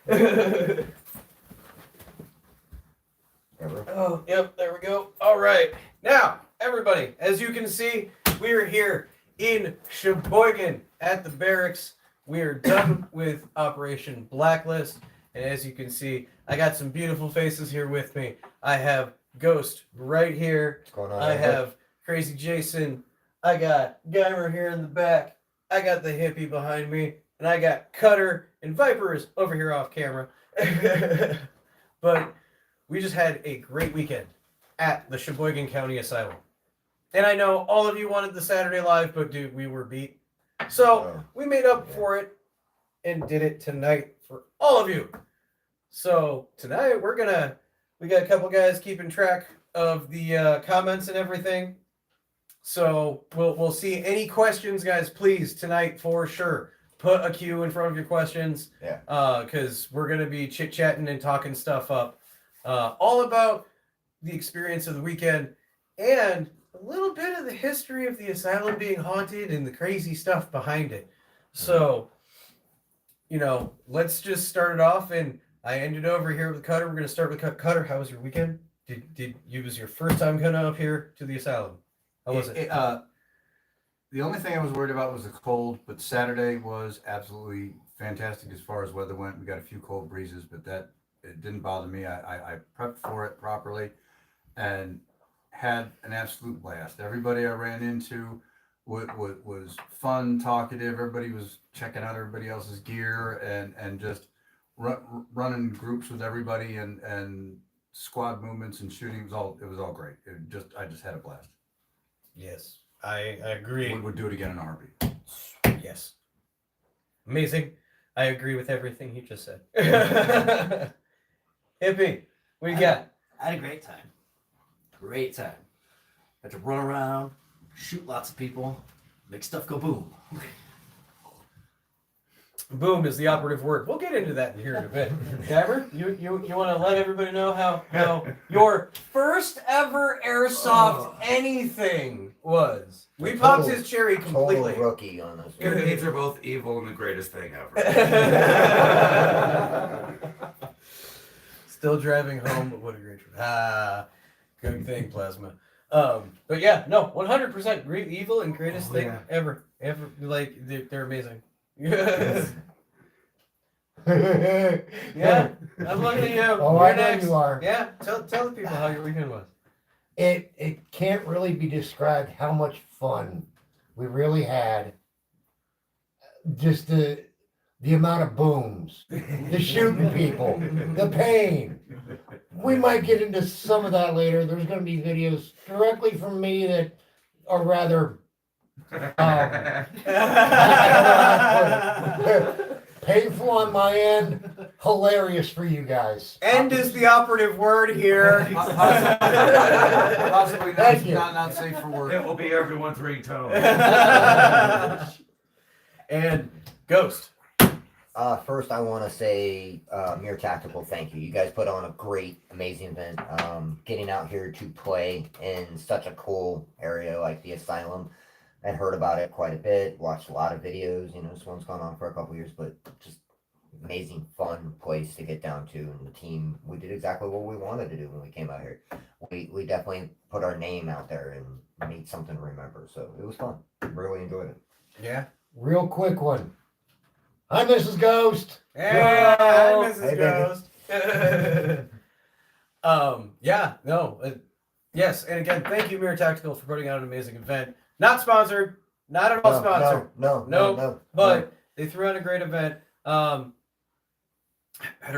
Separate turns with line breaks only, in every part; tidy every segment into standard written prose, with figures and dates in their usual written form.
Oh, yep, there we go. All right. Now, everybody, as you can see, we are here in Sheboygan at the Barracks. We are done with Operation Blacklist. And as you can see, I got some beautiful faces here with me. I have Ghost right here.
What's going on?
I have Crazy Jason. I got Geimer here in the back. I got the hippie behind me. And I got Cutter and Vipers over here off camera. But we just had a great weekend at the Sheboygan County Asylum. And I know all of you wanted the Saturday Live, but dude, we were beat. So we made up for it and did it tonight for all of you. So tonight we got a couple guys keeping track of the comments and everything. So we'll see any questions, guys, please, tonight for sure. Put a queue in front of your questions.
Yeah.
Because we're going to be chit-chatting and talking stuff up. All about the experience of the weekend and a little bit of the history of the asylum being haunted and the crazy stuff behind it. So, let's just start it off. And I ended over here with Cutter. We're going to start with Cutter. How was your weekend? Did you was your first time coming up here to the asylum? How was it?
The only thing I was worried about was the cold, but Saturday was absolutely fantastic as far as weather went. We got a few cold breezes, but it didn't bother me. I prepped for it properly and had an absolute blast. Everybody I ran into was fun, talkative. Everybody was checking out everybody else's gear and just running groups with everybody and squad movements and shooting. It was all great. I just had a blast.
Yes, I agree.
Would do it again in a heartbeat.
Yes. Amazing. I agree with everything you just said. Hippie, what you got?
I had a great time. Great time. Got to run around, shoot lots of people, make stuff go boom.
Boom is the operative word. We'll get into that here in a bit. Gabber, you want to let everybody know how your first ever airsoft anything was? We popped his cherry completely.
Total rookie on this.
Your needs are both evil and the greatest thing ever.
Still driving home, but what a great trip. Good thing, Plasma. But yeah, no, 100% great evil and greatest thing ever. Like, they're amazing. Yeah, I'm looking at you.
Oh,
You're
I know
next.
you are.
Yeah, tell the people how your weekend was.
It can't really be described how much fun we really had. Just the amount of booms, the shooting people, the pain. We might get into some of that later. There's going to be videos directly from me that are rather painful on my end, hilarious for you guys.
End is the operative word here.
Possibly not safe for work.
It will be everyone's ringtone.
And Ghost.
First, I want to say, Mere Tactical, thank you. You guys put on a great, amazing event. Getting out here to play in such a cool area like the Asylum. I'd heard about it quite a bit, watched a lot of videos. This one's gone on for a couple years, but just amazing, fun place to get down to. And the team, we did exactly what we wanted to do when we came out here. We definitely put our name out there and made something to remember. So it was fun. Really enjoyed it.
Yeah.
Real quick one. Hi, Mrs. Ghost.
Hey, Mrs.
Hey,
Ghost. Yes, and again, thank you, Mere Tactical, for putting out an amazing event. Not sponsored, not at all sponsored.
No.
But they threw out a great event. Better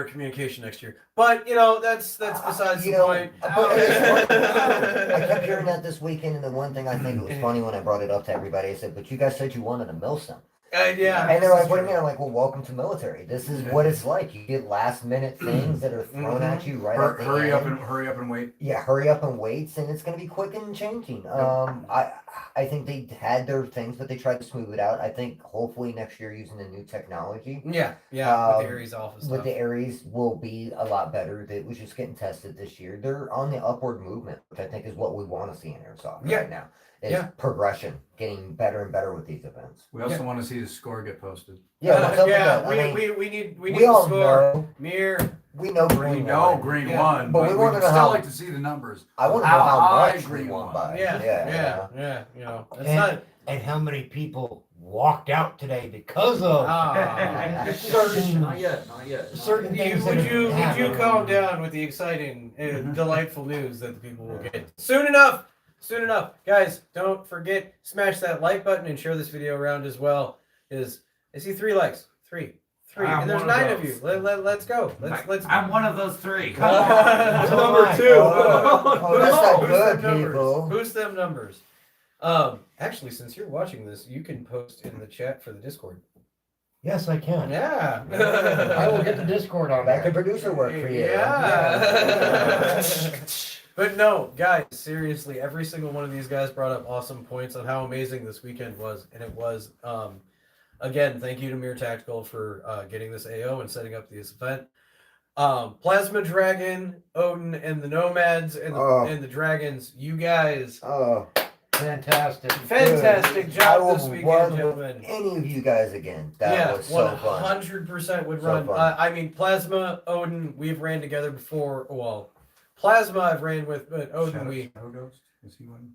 communication next year. But that's besides the point.
I kept hearing that this weekend, and the one thing I think it was funny when I brought it up to everybody, I said, "But you guys said you wanted a millstone."
Yeah.
And they're like, "What do you mean?" I'm like, "Well, welcome to military. This is what it's like. You get last minute things that are thrown at you right at the
Hurry
end.
up and wait.
Yeah, hurry up and wait, and it's going to be quick and changing. I I think they had their things, but they tried to smooth it out. I think hopefully next year using the new technology
Yeah, with the
Um,
Aries office
with
stuff.
the Aries will be a lot better. That was just getting tested this year. They're on the upward movement, which I think is what we want to see in airsoft
Yeah.
right now. Is
Yeah.
progression, getting better and better with these events.
We also want to see the score get posted.
Yeah, what's up with
yeah.
that? I mean,
We need
we
the
all
score.
know
Mir.
we know
We
green
know
won.
green
Yeah.
won,
But
but
we
we
wanna
would
know
still
how-
like to see the numbers.
I want to know how
high
much
green
we won
won.
by.
Yeah. You know, it's
And-
not.
And how many people walked out today because of
Ah.
certain
Not yet. Not yet.
certain things that
Would
have
you
happened.
calm down with the exciting and delightful news that the people will get soon enough? Soon enough, guys. Don't forget, smash that like button and share this video around as well. I see 3 likes, three,
I'm
and there's
one of
9 of
those.
you. Let's go. Let's.
I'm one of those 3. Come on.
That's
So
number
am I.
2.
Oh, that's not
Boost
good,
them numbers.
people.
Boost them numbers. Actually, since you're watching this, you can post in the chat for the Discord.
Yes, I can.
Yeah.
I will get the Discord on
Back to
there.
producer work for you.
Yeah. But no, guys, seriously, every single one of these guys brought up awesome points on how amazing this weekend was, and it was. Again, thank you to Mir Tactical for getting this AO and setting up this event. Plasma Dragon, Odin, and the Nomads and the Dragons, you guys,
Oh,
Fantastic.
fantastic
I
job
will
this
run
weekend,
with
gentlemen.
any of you guys again. That
Yeah,
was so fun.
100% would
So
run.
fun.
I mean, Plasma, Odin, we've ran together before. Well, Plasma I've ran with, but Odin
Shadow Ghost? Is he one?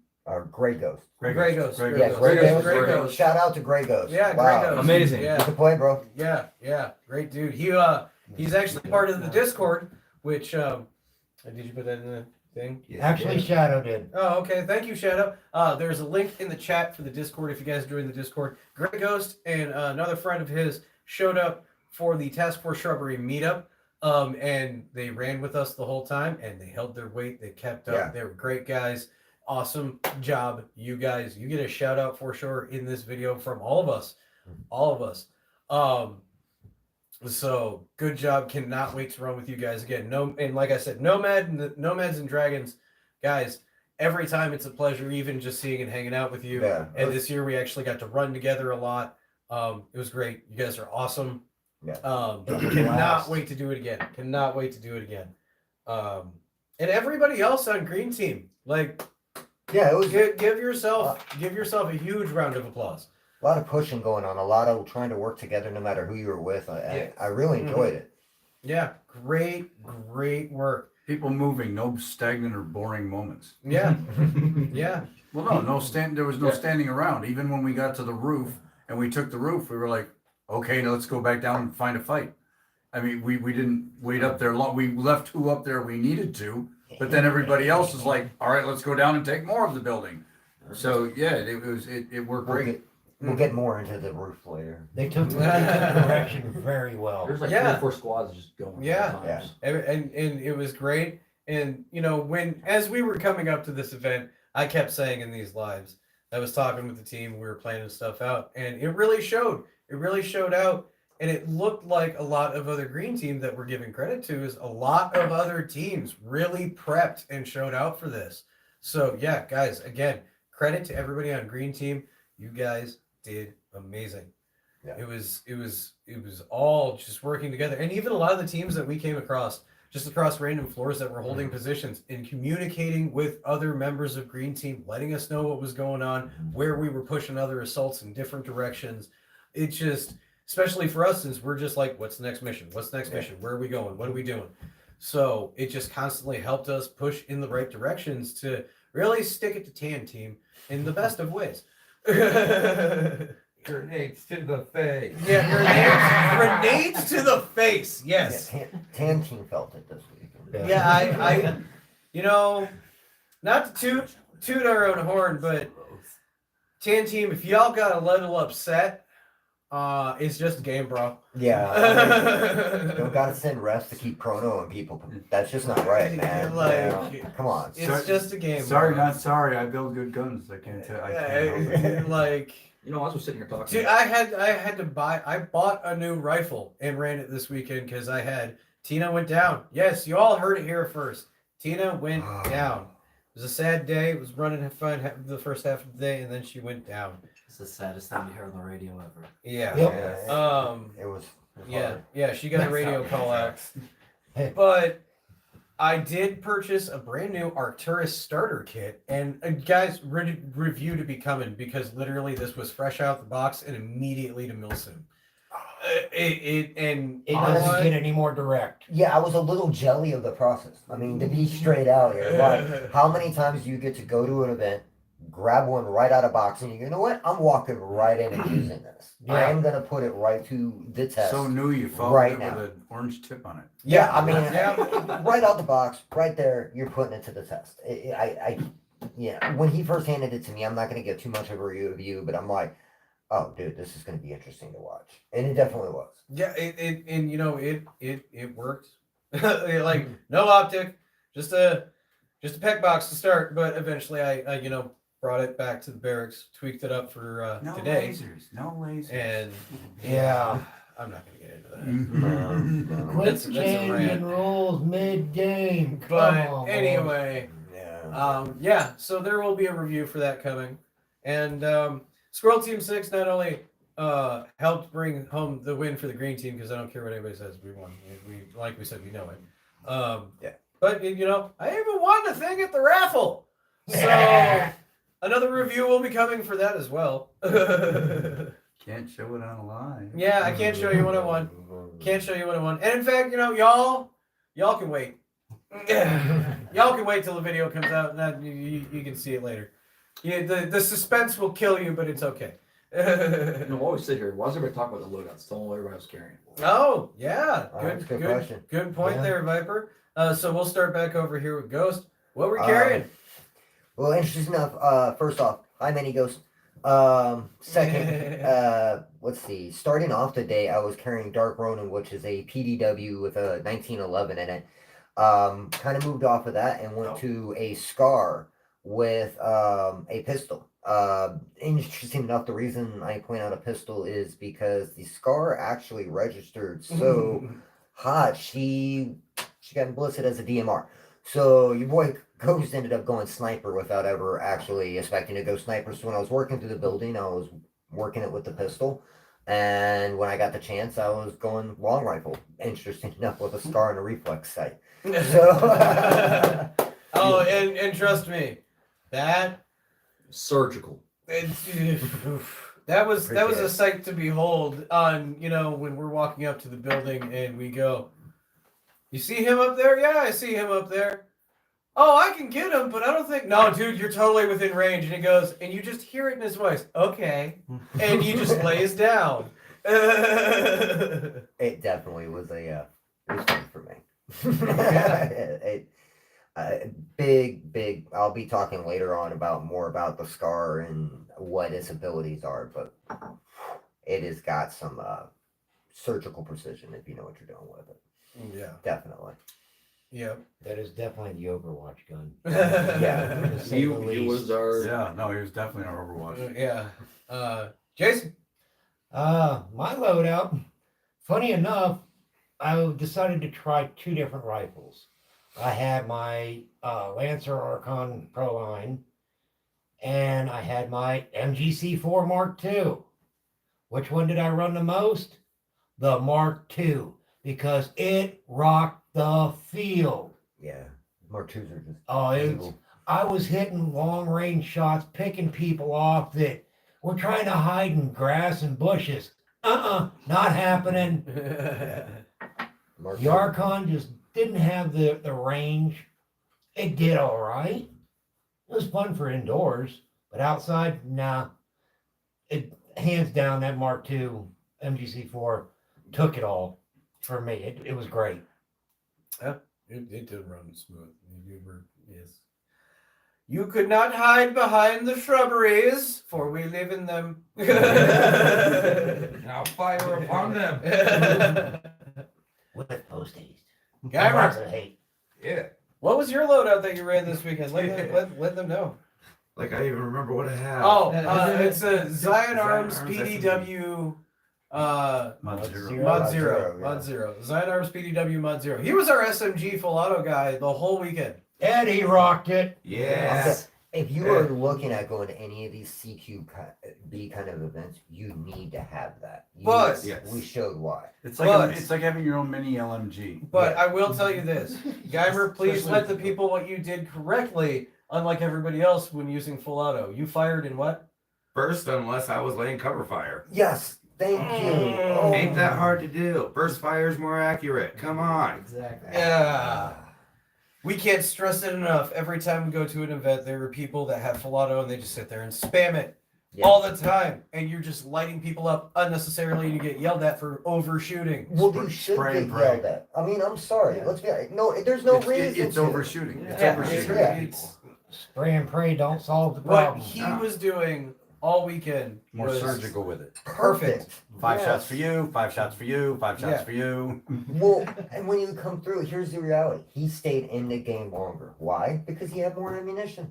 Grey Ghost.
Grey Ghost.
Grey
Yeah,
Ghost.
Grey Ghost.
Grey Ghost.
Shout out to Grey Ghost.
Yeah,
wow.
Grey Ghost.
Amazing.
Yeah.
Good play, bro.
Yeah, great dude. He's actually part of the Discord, which did you put that in the thing?
Actually, Shadow did.
Oh, okay. Thank you, Shadow. There's a link in the chat for the Discord if you guys join the Discord. Grey Ghost and another friend of his showed up for the Task Force Shrubbery meetup, and they ran with us the whole time, and they held their weight. They kept up.
Yeah.
They were great guys. Awesome job, you guys. You get a shout out for sure in this video from all of us. All of us. So good job. Cannot wait to run with you guys again. No, and like I said, Nomads and Dragons, guys. Every time it's a pleasure, even just seeing and hanging out with you.
Yeah.
And this year we actually got to run together a lot. It was great. You guys are awesome.
Yeah.
Cannot
Blast.
wait to do it again. Cannot wait to do it again. And everybody else on Green Team, like,
Yeah, it was
give yourself a huge round of applause.
a lot of pushing going on, a lot of trying to work together no matter who you were with. I really enjoyed it.
Yeah, great work.
People moving, no stagnant or boring moments.
Yeah, yeah.
Well, there was no standing around. Even when we got to the roof and we took the roof, we were like, okay, now let's go back down and find a fight. I mean, we didn't wait up there long. We left who up there we needed to, but then everybody else is like, all right, let's go down and take more of the building. So yeah, it worked great.
We'll get more into the roof later.
They took the direction very well.
There's like
Yeah.
3 or 4 squads just going.
Yeah.
at times.
And it was great. And you know, as we were coming up to this event, I kept saying in these lives, I was talking with the team, we were planning stuff out, and it really showed. It really showed out. And it looked like a lot of other green teams that we're giving credit to is a lot of other teams really prepped and showed out for this. So yeah, guys, again, credit to everybody on green team. You guys did amazing.
Yeah.
It was all just working together. And even a lot of the teams that we came across, just across random floors that were holding positions and communicating with other members of green team, letting us know what was going on, where we were pushing other assaults in different directions. It just, especially for us, since we're just like, what's the next mission? What's the next mission? Where are we going? What are we doing? So it just constantly helped us push in the right directions to really stick it to Tan Team in the best of ways.
Grenades to the face.
Yeah, grenades to the face. Yes.
Yeah, Tan Team felt it this week.
Yeah, I you know, not to toot our own horn, but Tan Team, if y'all got a little upset, it's just a game, bro.
Yeah. Don't gotta send refs to keep pronoing people. That's just not right, man.
Like,
Yeah. Come on.
It's just a game.
Sorry,
bro.
not sorry. I build good guns. I can't tell. I can't help it.
Like,
You know, I was sitting here talking.
dude, I had to buy. I bought a new rifle and ran it this weekend because I had Tina went down. Yes, you all heard it here first. Tina went down. It was a sad day. It was running fine the first half of the day, and then she went down.
It's the saddest thing to hear on the radio ever.
Yeah.
Yep.
It was
Yeah.
hard.
Yeah. She got a radio
That's
call
not
out. But I did purchase a brand new Arcturus starter kit, and guys, review to be coming because literally this was fresh out the box and immediately to Milsim.
It
you know
doesn't
what?
get any more direct.
Yeah, I was a little jelly of the process. I mean, to be straight out here, like, how many times do you get to go to an event, grab one right out of box, and you know what? I'm walking right in and using this. I
Yeah.
am gonna put it right to the test.
So new, you followed
Right
it
now.
with an orange tip on it.
Yeah, I mean,
Yeah.
right out the box, right there, you're putting it to the test. Yeah, when he first handed it to me, I'm not gonna give too much of a review, but I'm like, oh, dude, this is gonna be interesting to watch, and it definitely was.
Yeah, it worked. Like no optic, just a pec box to start. But eventually, I brought it back to the barracks, tweaked it up for
No
today,
lasers, no lasers.
and
Yeah.
I'm not gonna get into that.
Mhm.
Quit
That's a
changing
rant.
rules mid-game. Come
But
on, boys.
anyway,
Yeah.
so there will be a review for that coming, and Squirrel Team 6 not only helped bring home the win for the green team because I don't care what anybody says, we won. We like we said, we know it.
Yeah.
But I even won a thing at the raffle. So another review will be coming for that as well.
Can't show it on a live.
Yeah, I can't show you what I won. Can't show you what I won. And in fact, y'all can wait. Y'all can wait till the video comes out, and then you can see it later. Yeah, the suspense will kill you, but it's okay.
While we sit here, why does everybody talk about the loadouts? Tell them what everybody was carrying.
Oh, yeah.
That's a good question.
Good point
Yeah.
there, Viper. So we'll start back over here with Ghost. What we're
Um,
carrying?
Well, interesting enough. First off, hi, Mini Ghost. Second, let's see. Starting off the day, I was carrying Dark Ronin, which is a PDW with a 1911 in it. Kind of moved off of that and went to a Scar with a pistol. Interesting enough, the reason I point out a pistol is because the Scar actually registered so hot. She got enlisted as a DMR. So your boy Ghost ended up going sniper without ever actually expecting to go sniper. So when I was working through the building, I was working it with the pistol. And when I got the chance, I was going long rifle. Interesting enough, with a Scar and a reflex sight. So
Oh, and trust me, that
Surgical.
that was a
Appreciate it.
sight to behold. On when we're walking up to the building and we go, you see him up there? Yeah, I see him up there. Oh, I can get him, but I don't think. No, dude, you're totally within range. And he goes, and you just hear it in his voice. Okay, and he just lays down.
it definitely was it was fun for me. Big. I'll be talking later on more about the Scar and what its abilities are, but it has got some surgical precision if you know what you're doing with it.
Yeah.
Definitely.
Yeah.
That is definitely the Overwatch gun.
Yeah.
To say the
He was
least.
our.
Yeah, no, he was definitely our Overwatch.
Yeah. Jason.
My loadout, funny enough, I decided to try two different rifles. I had my Lancer Archon Pro Line, and I had my MGC4 Mark II. Which one did I run the most? The Mark II, because it rocked the field.
Yeah. Mark IIs are just
Oh,
evil.
I was hitting long range shots, picking people off that were trying to hide in grass and bushes. Not happening.
Mark
The
II.
Archon just didn't have the range. It did all right. It was fun for indoors, but outside, nah. It hands down that Mark II MGC4 took it all for me. It was great.
It did run smooth. Yes. You could not hide behind the shrubberies, for we live in them.
Now fire upon them.
With post haste.
Guymer.
Lots of hate.
Yeah.
What was your loadout that you ran this weekend? Let them know.
Like I even remember what I had.
Oh, it's a Zion Arms PDW
Mod Zero.
Mod Zero.
Yeah.
Mod Zero. Zion Arms PDW Mod Zero. He was our SMG full auto guy the whole weekend.
Eddie rocked it.
Yeah.
If you are looking at going to any of these CQB kind of events, you need to have that.
But-
Yes.
We showed why.
It's like
But-
it's like having your own mini LMG.
But I will tell you this, Guyver, please
Especially
let the
with-
people what you did correctly, unlike everybody else when using full auto. You fired in what?
Burst unless I was laying cover fire.
Yes, thank you. Oh.
Ain't that hard to do. Burst fire is more accurate. Come on.
Exactly.
Yeah. We can't stress it enough. Every time we go to an event, there are people that have full auto and they just sit there and spam it
Yeah.
all the time. And you're just lighting people up unnecessarily and you get yelled at for overshooting.
Well, you should
spray
get
and pray.
yelled at. I mean, I'm sorry.
Yeah.
Let's be honest. No, there's no reason.
It's
to.
overshooting. It's
Yeah,
overshooting.
yeah.
it's-
Spray and pray don't solve the
what
problem.
he was doing all weekend
More
was
surgical with it.
perfect.
5
Yes.
shots for you, 5 shots for you, 5 shots
Yeah.
for you.
Well, and when you come through, here's the reality. He stayed in the game longer. Why? Because he had more ammunition.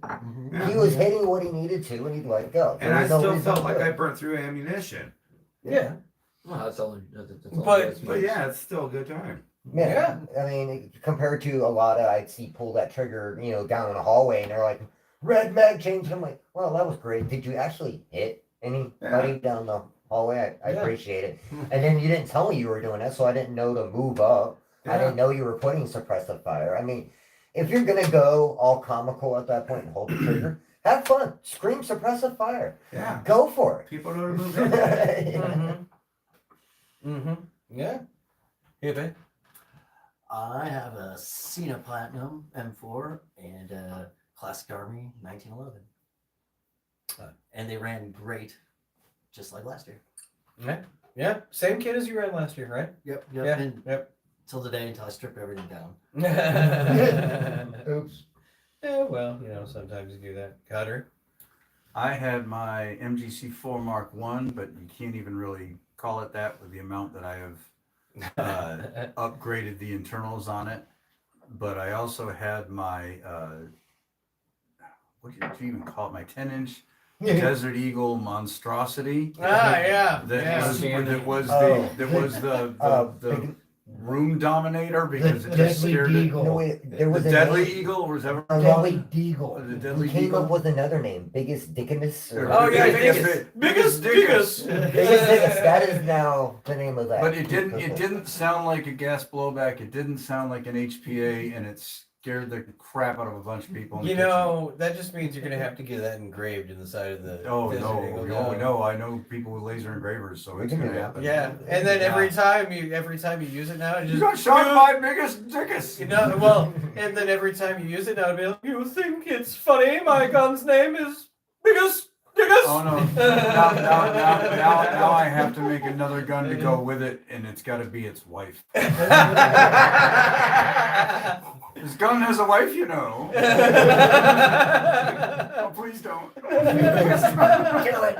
He was hitting what he needed to, and he'd let it go.
And
There
I
was no
still
reason
felt
to
like
do
I
it.
burnt through ammunition.
Yeah.
Well, that's all. That's all
But-
But yeah, it's still a good time.
Yeah. I mean, compared to a lot of I'd see pull that trigger, down in the hallway, and they're like, red mag change. I'm like, well, that was great. Did you actually hit anybody down the hallway? I
Yeah.
appreciate it. And then you didn't tell me you were doing that, so I didn't know to move up. I
Yeah.
didn't know you were putting suppressive fire. I mean, if you're gonna go all comical at that point and hold the trigger, have fun. Scream suppressive fire.
Yeah.
Go for
People don't move up.
it.
Mm-hmm. Mm-hmm. Yeah. Hey, babe.
I have a Cena Platinum M4 and a Classic Army 1911. And they ran great, just like last year.
Yeah. Yeah. Same kid as you ran last year, right?
Yep.
Yeah.
And
Yep.
till the day until I stripped everything down.
Oops.
Yeah, well, sometimes you do that. Cutter.
I had my MGC4 Mark 1, but you can't even really call it that with the amount that I have upgraded the internals on it. But I also had my, what did you even call it? My 10-inch Desert Eagle monstrosity.
Yeah.
That was
Oh.
the
Big-
room dominator because
The
it just
Deadly
scared
Deagle.
No, wait, there
the
was a
Deadly
name.
Eagle, or whatever.
Deadly Deagle.
The
We
Deadly
came
Eagle.
up with another name, Biggest Dickiness.
Oh, yeah,
Biggest-
biggest.
Biggest Dickiness. That is now the name of that.
But it didn't sound like a gas blowback. It didn't sound like an HPA, and it scared the crap out of a bunch of people. In the kitchen.
That just means you're gonna have to get that engraved in the side of the.
Oh
Desert Eagle.
no! I know people with laser engravers, so
We
it's
can do
gonna
that.
happen.
Yeah, and then every time you use it now, it
You
just
got shot by biggest dickus.
and then every time you use it now, it'll be like, you think it's funny? My gun's name is biggest.
Oh no! Now I have to make another gun to go with it, and it's got to be its wife. This gun has a wife, you know. Oh, please don't.
Kill it.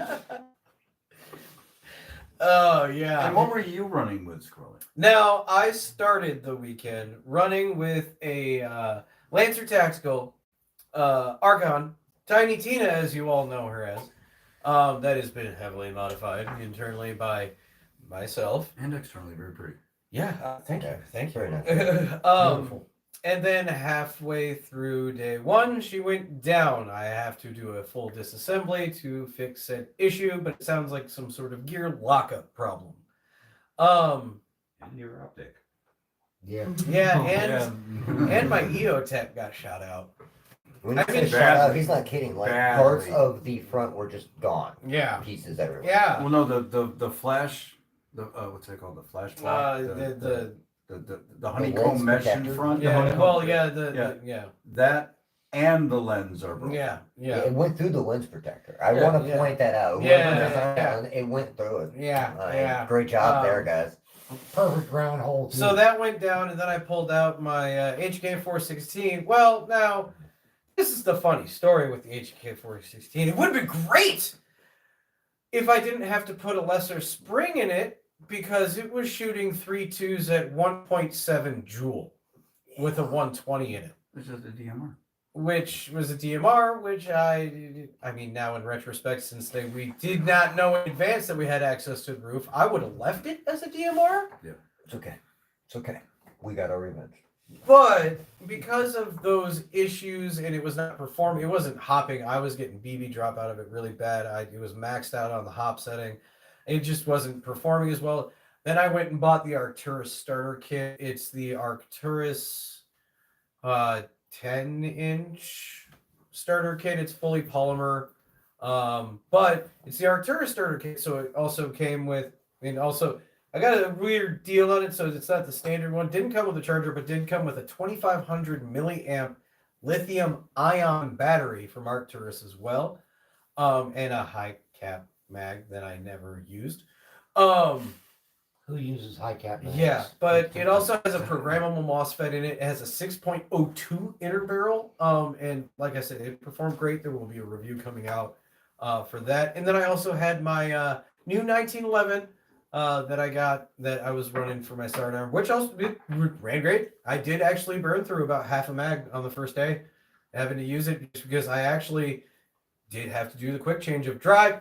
Oh yeah.
And what were you running with, Scrolly?
Now, I started the weekend running with a Lancer Tactical Archon, Tiny Tina, as you all know her as. That has been heavily modified internally by myself.
And externally, very pretty.
Yeah, thank you.
Very nice.
Beautiful.
And then halfway through day one, she went down. I have to do a full disassembly to fix an issue, but it sounds like some sort of gear lockup problem.
And your optic.
Yeah.
Yeah, and my EOTech got shot out.
When you
I
say
mean,
shut up,
badly.
he's not kidding. Like
Badly.
parts of the front were just gone.
Yeah.
Pieces everywhere.
Yeah.
Well, no, the flash, what's it called? The flash block. The honeycomb
lens
mesh in
protector?
front. the
Yeah,
honeycomb-
well, yeah,
Yeah.
yeah.
That and the lens are broken.
Yeah,
Yeah,
yeah.
it went through the lens protector. I
Yeah,
want to
yeah.
point that out.
Yeah,
Whoever designed
yeah.
it, it went through it.
Yeah, yeah.
Great job there, guys.
Perfect round hole. Too.
So that went down, and then I pulled out my HK 416. Well, now, this is the funny story with the HK 416. It would have been great if I didn't have to put a lesser spring in it, because it was shooting 3.2s at 1.7 joule with a 120 in it,
It's just a DMR.
which was a DMR, which I mean, now in retrospect, since we did not know in advance that we had access to the roof, I would have left it as a DMR.
It's okay. It's okay. We got our revenge.
But because of those issues and it was not performing, it wasn't hopping. I was getting BB drop out of it really bad. It was maxed out on the hop setting. It just wasn't performing as well. Then I went and bought the Arcturus starter kit. It's the Arcturus 10-inch starter kit. It's fully polymer. But it's the Arcturus starter kit, so it also came with, and also I got a weird deal on it, so it's not the standard one. Didn't come with a charger, but did come with a 2500 milliamp lithium ion battery from Arcturus as well, and a high cap mag that I never used.
Who uses high cap?
Yeah, but it also has a programmable MOSFET in it. It has a 6.02 inner barrel. And like I said, it performed great. There will be a review coming out for that. And then I also had my new 1911 that I got that I was running for my sidearm, which also ran great. I did actually burn through about half a mag on the first day, having to use it just because I actually did have to do the quick change of drive.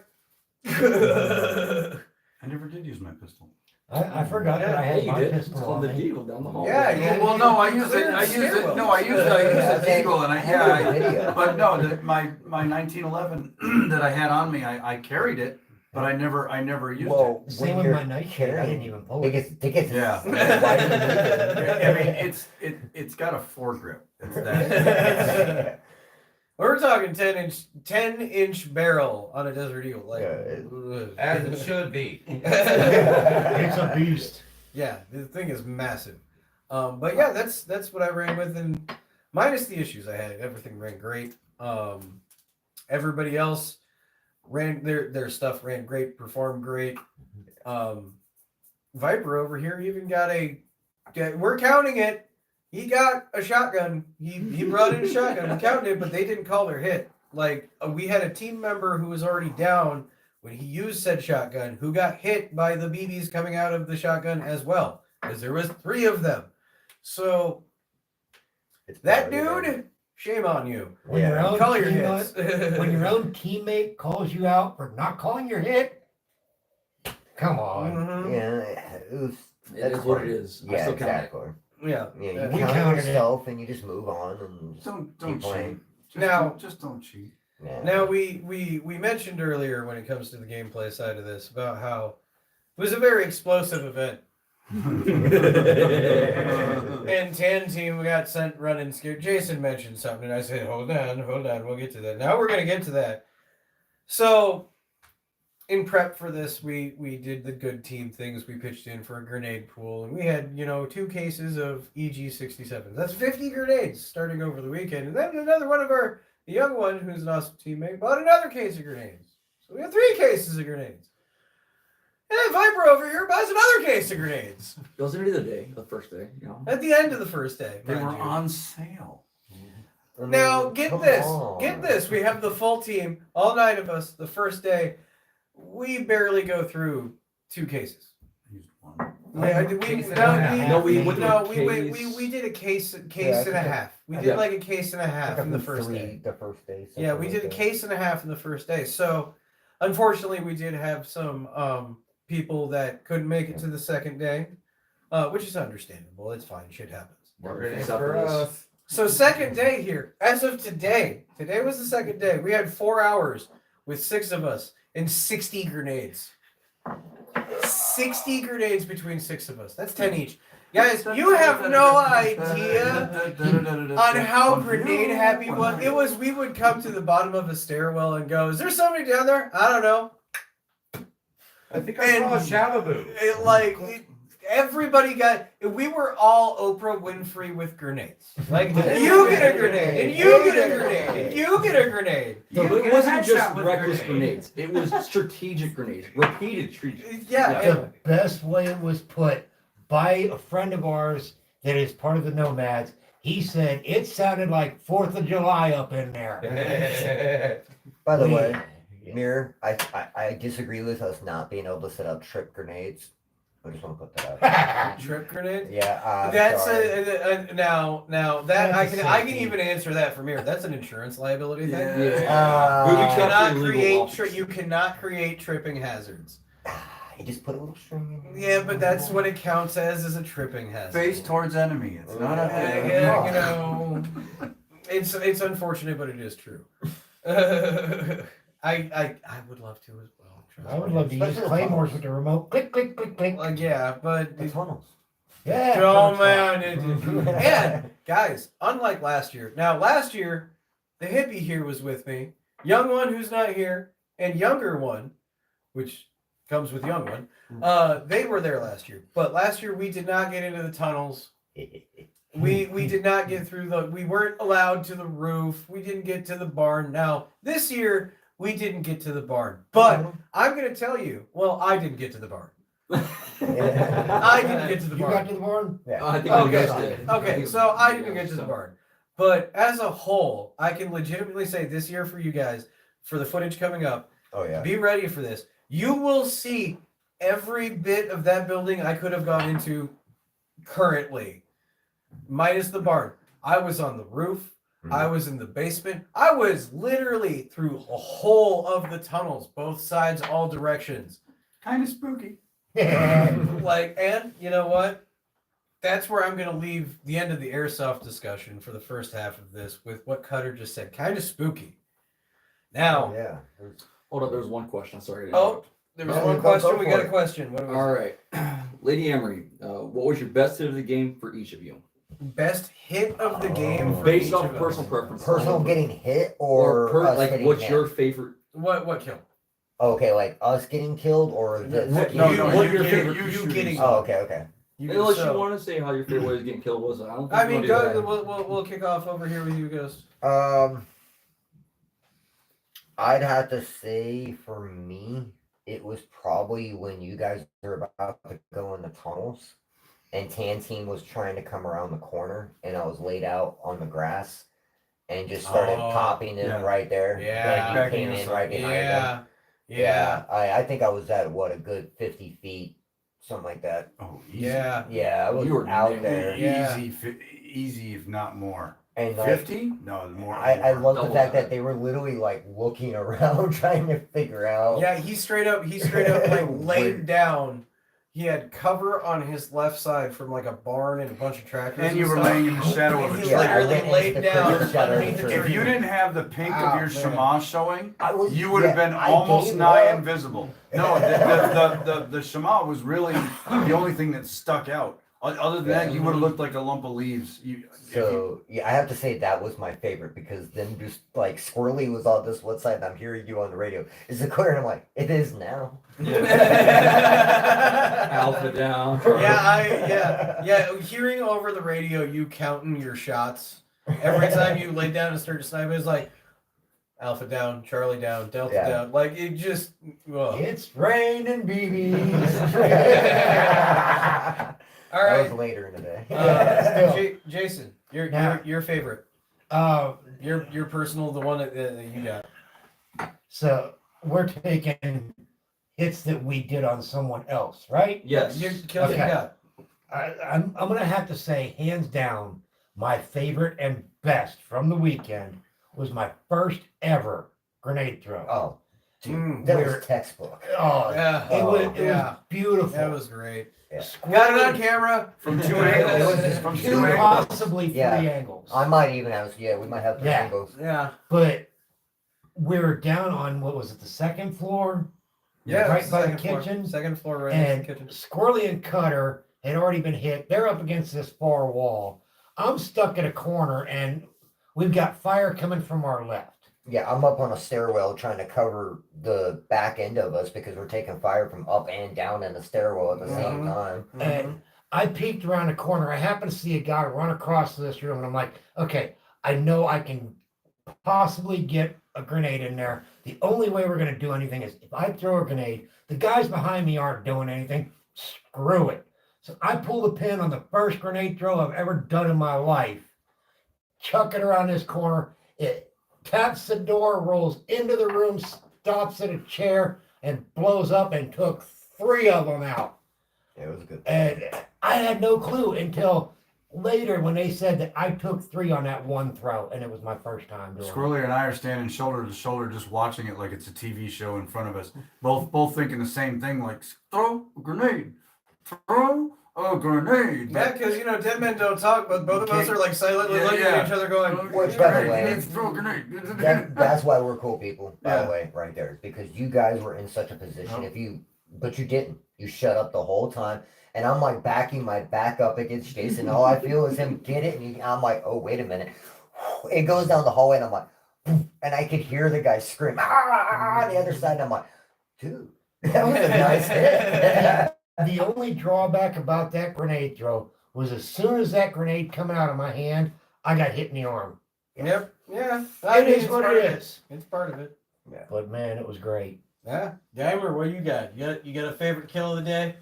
I never did use my pistol.
I forgot that I
Yeah,
had
you
my
did.
pistol
It's on the
on me.
deal down the hall.
Yeah, yeah.
Well, no, I use it. I use it. No, I use the Eagle, and
Video.
but no, my 1911 that I had on me, I carried it, but I never used
Well,
Same
when
with
you're
my night shirt. I didn't even pull
it
it.
gets
Yeah.
why do you need
it. I mean,
it?
it's got a foregrip. It's that.
We're talking 10-inch barrel on a Desert Eagle. Like,
As it should be.
It's a beast.
Yeah, the thing is massive. But yeah, that's what I ran with, and minus the issues I had, everything ran great. Everybody else ran their stuff ran great, performed great. Viper over here even got we're counting it. He got a shotgun. He brought in a shotgun. We counted it, but they didn't call their hit. Like we had a team member who was already down when he used said shotgun, who got hit by the BBs coming out of the shotgun as well, because there was 3 of them. So that dude, shame on you.
When your own
Call your
teammate-
hits.
when your own teammate calls you out for not calling your hit, come on.
Mhm.
Yeah, it was.
It is what it is. I
Yeah,
still count it.
exactly.
Yeah.
Yeah, you
We
count
counted it.
yourself and you just move on and
Don't
keep playing.
cheat.
Now-
Just don't cheat.
Yeah.
Now we mentioned earlier when it comes to the gameplay side of this about how it was a very explosive event. And Tan Team got sent running scared. Jason mentioned something, and I said, hold on, we'll get to that. Now we're gonna get to that. So in prep for this, we did the good team things. We pitched in for a grenade pool, and we had 2 cases of EG-67s. That's 50 grenades starting over the weekend, and then another one of our the young one, who's an awesome teammate, bought another case of grenades. So we had 3 cases of grenades. And then Viper over here buys another case of grenades
It was the end of the day, the first day,
at the end of the first day.
They
mind
were
you.
on sale.
I mean,
Now, get
come
this.
on.
Get this. We have the full team, all 9 of us, the first day. We barely go through 2 cases.
I used one.
Yeah,
Case and a half.
No, we went
no,
through a
we
case.
did a case
I
and
think
a
I-
half. We did
Yeah.
like a case and a half in the first day.
The first day.
Yeah, we
something
did a
like that.
case and a half in the first day. So, unfortunately, we did have some people that couldn't make it to the second day, which is understandable. It's fine. Shit happens.
Grenades
Except
for
for this.
us.
So, second day here, as of today was the second day. We had 4 hours with 6 of us and 60 grenades. 60 grenades between 6 of us. That's 10 each. Guys, you have no idea on how grenade happy was. We would come to the bottom of a stairwell and go, "Is there somebody down there? I don't know."
I think I saw a Shalaboo.
Everybody got. We were all Oprah Winfrey with grenades. Like you get a grenade, and you get a grenade, and you get a grenade.
No,
You
but
get
it
a
wasn't
headshot
just
with
reckless
grenades.
grenades. It was strategic grenades. Repeated strategic.
Yeah.
The best way it was put by a friend of ours that is part of the Nomads. He said it sounded like 4th of July up in there.
By the way, Mirror, I disagree with us not being able to set up trip grenades. I just want to put that out.
Trip grenade.
Yeah,
That's
sorry.
now that
That's a
I can
safety.
even answer that from here. That's an insurance liability thing.
Yeah.
You
Booby traps
cannot
are illegal
create
office.
you cannot create tripping hazards.
You just put a little string in.
Yeah, but that's what it counts as a tripping hazard.
Face towards enemy. It's not
Yeah,
a.
you know, it's unfortunate, but it is true. I would love to as well. trust
I would
me.
love to use
Especially the
claymores
tunnels.
with the remote. Click, click, click, click.
Like, yeah, but
The tunnels.
Yeah.
oh man, and guys, unlike last year. Now, last year, the hippie here was with me, young one who's not here, and younger one, which comes with young one. They were there last year, but last year we did not get into the tunnels. We did not get through we weren't allowed to the roof. We didn't get to the barn. Now, this year, we didn't get to the barn. But I'm going to tell you, well, I didn't get to the barn. I didn't get to the
You
barn.
got to the barn?
Yeah.
I think
Okay,
you guys did.
Okay, so I didn't get to the barn. But as a whole, I can legitimately say this year for you guys, for the footage coming up,
Oh yeah.
be ready for this. You will see every bit of that building I could have gone into currently, minus the barn. I was on the roof. I was in the basement. I was literally through a whole of the tunnels, both sides, all directions.
Kind of spooky.
Like, and you know what? That's where I'm going to leave the end of the airsoft discussion for the first half of this with what Cutter just said. Kind of spooky. Now,
Yeah.
Hold up, there's one question. Sorry. to
oh,
interrupt.
there was
No,
one
go
question. We
for
got
it.
a question. What was
All right. Lady Emery, what was your best hit of the game for each of you?
best hit of the game for
Based
each
off
of us?
personal preference.
Personal getting hit or,
or
us
like
getting
what's
hit?
your favorite?
What kill?
Okay, like us getting killed or this?
What-
No,
you-
no,
what
you
your
getting-
favorite?
you
You
shooting
getting?
someone.
Oh, okay.
Unless
so-
you want to say how your favorite way of getting killed was. I don't think
I
you
mean,
wanna do
go.
that.
We'll kick off over here with you, Ghost.
I'd have to say for me, it was probably when you guys were about to go in the tunnels and Tan Team was trying to come around the corner and I was laid out on the grass and just started
Oh,
popping them
yeah.
right there.
Yeah.
And you
Backing
came
us
in
up.
right behind them.
Yeah.
I think I was at what, a good 50 feet, something like that.
Oh, easy.
Yeah.
Yeah, I was
You were
out
nailed.
there.
Yeah.
Easy, if not more.
And like,
50? No, more.
I
more.
love the
Double
fact
that.
that they were literally like looking around trying to figure out.
Yeah, he straight up like laid down. He had cover on his left side from like a barn and a bunch of tractors.
And you were
stuff.
laying in the shadow
And
of a
he
Yeah, I
tree.
literally
went into
laid
the
down
crazy shadow of
underneath
the
the
tree.
If you didn't have the pink
Ah,
of your
man.
shema showing,
I was,
you would have been
I
almost
gave
nigh
up.
invisible. No, the shema was really the only thing that stuck out. Other than that, you would have looked like a lump of leaves.
So yeah, I have to say that was my favorite because then just like Squirrely was on this one side and I'm hearing you on the radio. Is it clear? And I'm like, it is now.
Alpha down.
Yeah. Hearing over the radio, you counting your shots every time you lay down and start to snipe. It's like Alpha down, Charlie down, Delta
Yeah.
down. Like it just. ugh.
It's raining BBs.
All
That
right,
was later in the day.
Still.
Jason,
Now-
your favorite,
Uh,
your personal, the one that you got.
so we're taking hits that we did on someone else, right?
Yes.
Your kills you
Okay.
got.
I'm gonna have to say, hands down, my favorite and best from the weekend was my first ever grenade throw.
Oh, dude,
Mm,
that
we're-
was textbook.
Oh,
Yeah,
it was
yeah.
beautiful.
That was great.
Yeah.
Got it on camera.
From two
It was
angles.
just
From
two
two angles.
possibly three
Yeah.
angles.
I might even have, we might have three
Yeah.
angles.
Yeah.
But we were down on what was it, the second floor?
Yeah.
Right by the
second floor.
kitchen.
Second floor, right next
And
to the kitchen.
Squirrely and Cutter had already been hit. They're up against this far wall. I'm stuck in a corner and we've got fire coming from our left.
Yeah, I'm up on a stairwell trying to cover the back end of us because we're taking fire from up and down in the stairwell at the same
Mhm.
time.
And I peeked around the corner. I happened to see a guy run across this room, and I'm like, okay, I know I can possibly get a grenade in there. The only way we're going to do anything is if I throw a grenade, the guys behind me aren't doing anything. Screw it. So I pull the pin on the first grenade throw I've ever done in my life, chuck it around this corner. It taps the door, rolls into the room, stops at a chair, and blows up and took 3 of them out.
It was good.
And I had no clue until later when they said that I took 3 on that one throw, and it was my first time doing it.
Squirrely and I are standing shoulder to shoulder, just watching it like it's a TV show in front of us. Both thinking the same thing, like throw a grenade, throw a grenade.
Yeah, because dead men don't talk, but both of us are like silently looking at each other, going,
Which, by the way,
Grenade, throw a grenade.
that's why we're cool people, by
Yeah.
the way, right there. Because you guys were in such a position. But you didn't. You shut up the whole time. And I'm like backing my back up against Jason. All I feel is him get it. And I'm like, oh, wait a minute. It goes down the hallway and I'm like, and I could hear the guy scream, ah, on the other side. And I'm like, dude, that was a nice hit.
The only drawback about that grenade throw was as soon as that grenade coming out of my hand, I got hit in the arm.
Yep, yeah.
It is what it is.
It's part of it.
But man, it was great.
Yeah. Dimer, what you got? You got a favorite kill of the day?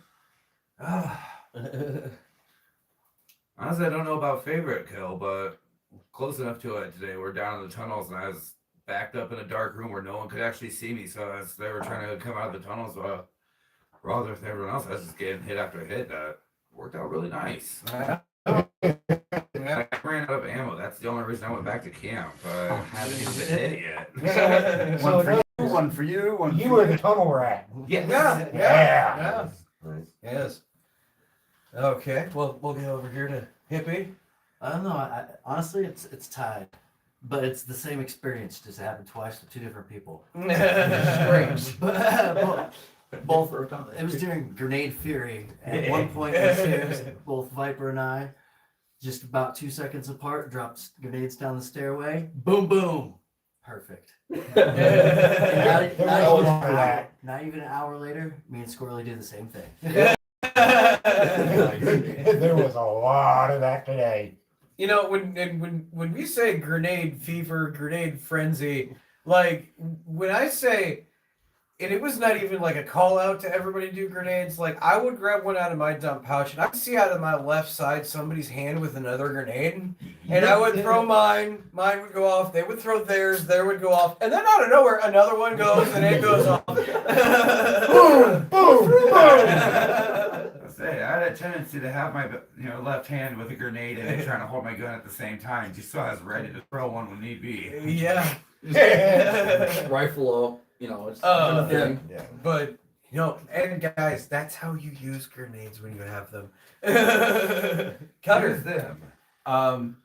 Honestly, I don't know about favorite kill, but close enough to it today. We're down in the tunnels, and I was backed up in a dark room where no one could actually see me. So as they were trying to come out of the tunnels, rather than everyone else, I was just getting hit after hit. That worked out really nice. I ran out of ammo. That's the only reason I went back to camp. I haven't even been hit yet.
So
One for you, one for
you were the tunnel rat.
Yes.
Yeah.
Nice.
Yes. Okay. Well, we'll go over here to Hippie.
I don't know. Honestly, it's tied, but it's the same experience. Just happened twice with 2 different people.
Strange.
But both. It was during Grenade Fury. At one point, it was both Viper and I, just about 2 seconds apart, dropped grenades down the stairway. Boom, boom. Perfect.
There was a lot of that.
Not even an hour later, me and Squirrely did the same thing.
There was a lot of that today.
When we say grenade fever, grenade frenzy, like when I say, and it was not even like a call out to everybody to do grenades, like I would grab one out of my dump pouch and I'd see out of my left side somebody's hand with another grenade, and I would throw mine would go off, they would throw theirs would go off, and then out of nowhere another one goes and it goes off.
Boom, boom, boom.
I had a tendency to have my left hand with a grenade and then trying to hold my gun at the same time, just so I was ready to throw one when need be.
Yeah.
Rifle up, it's
Oh,
a thing.
Yeah.
But and guys, that's how you use grenades when you have them.
Cutters
Cutter.
them.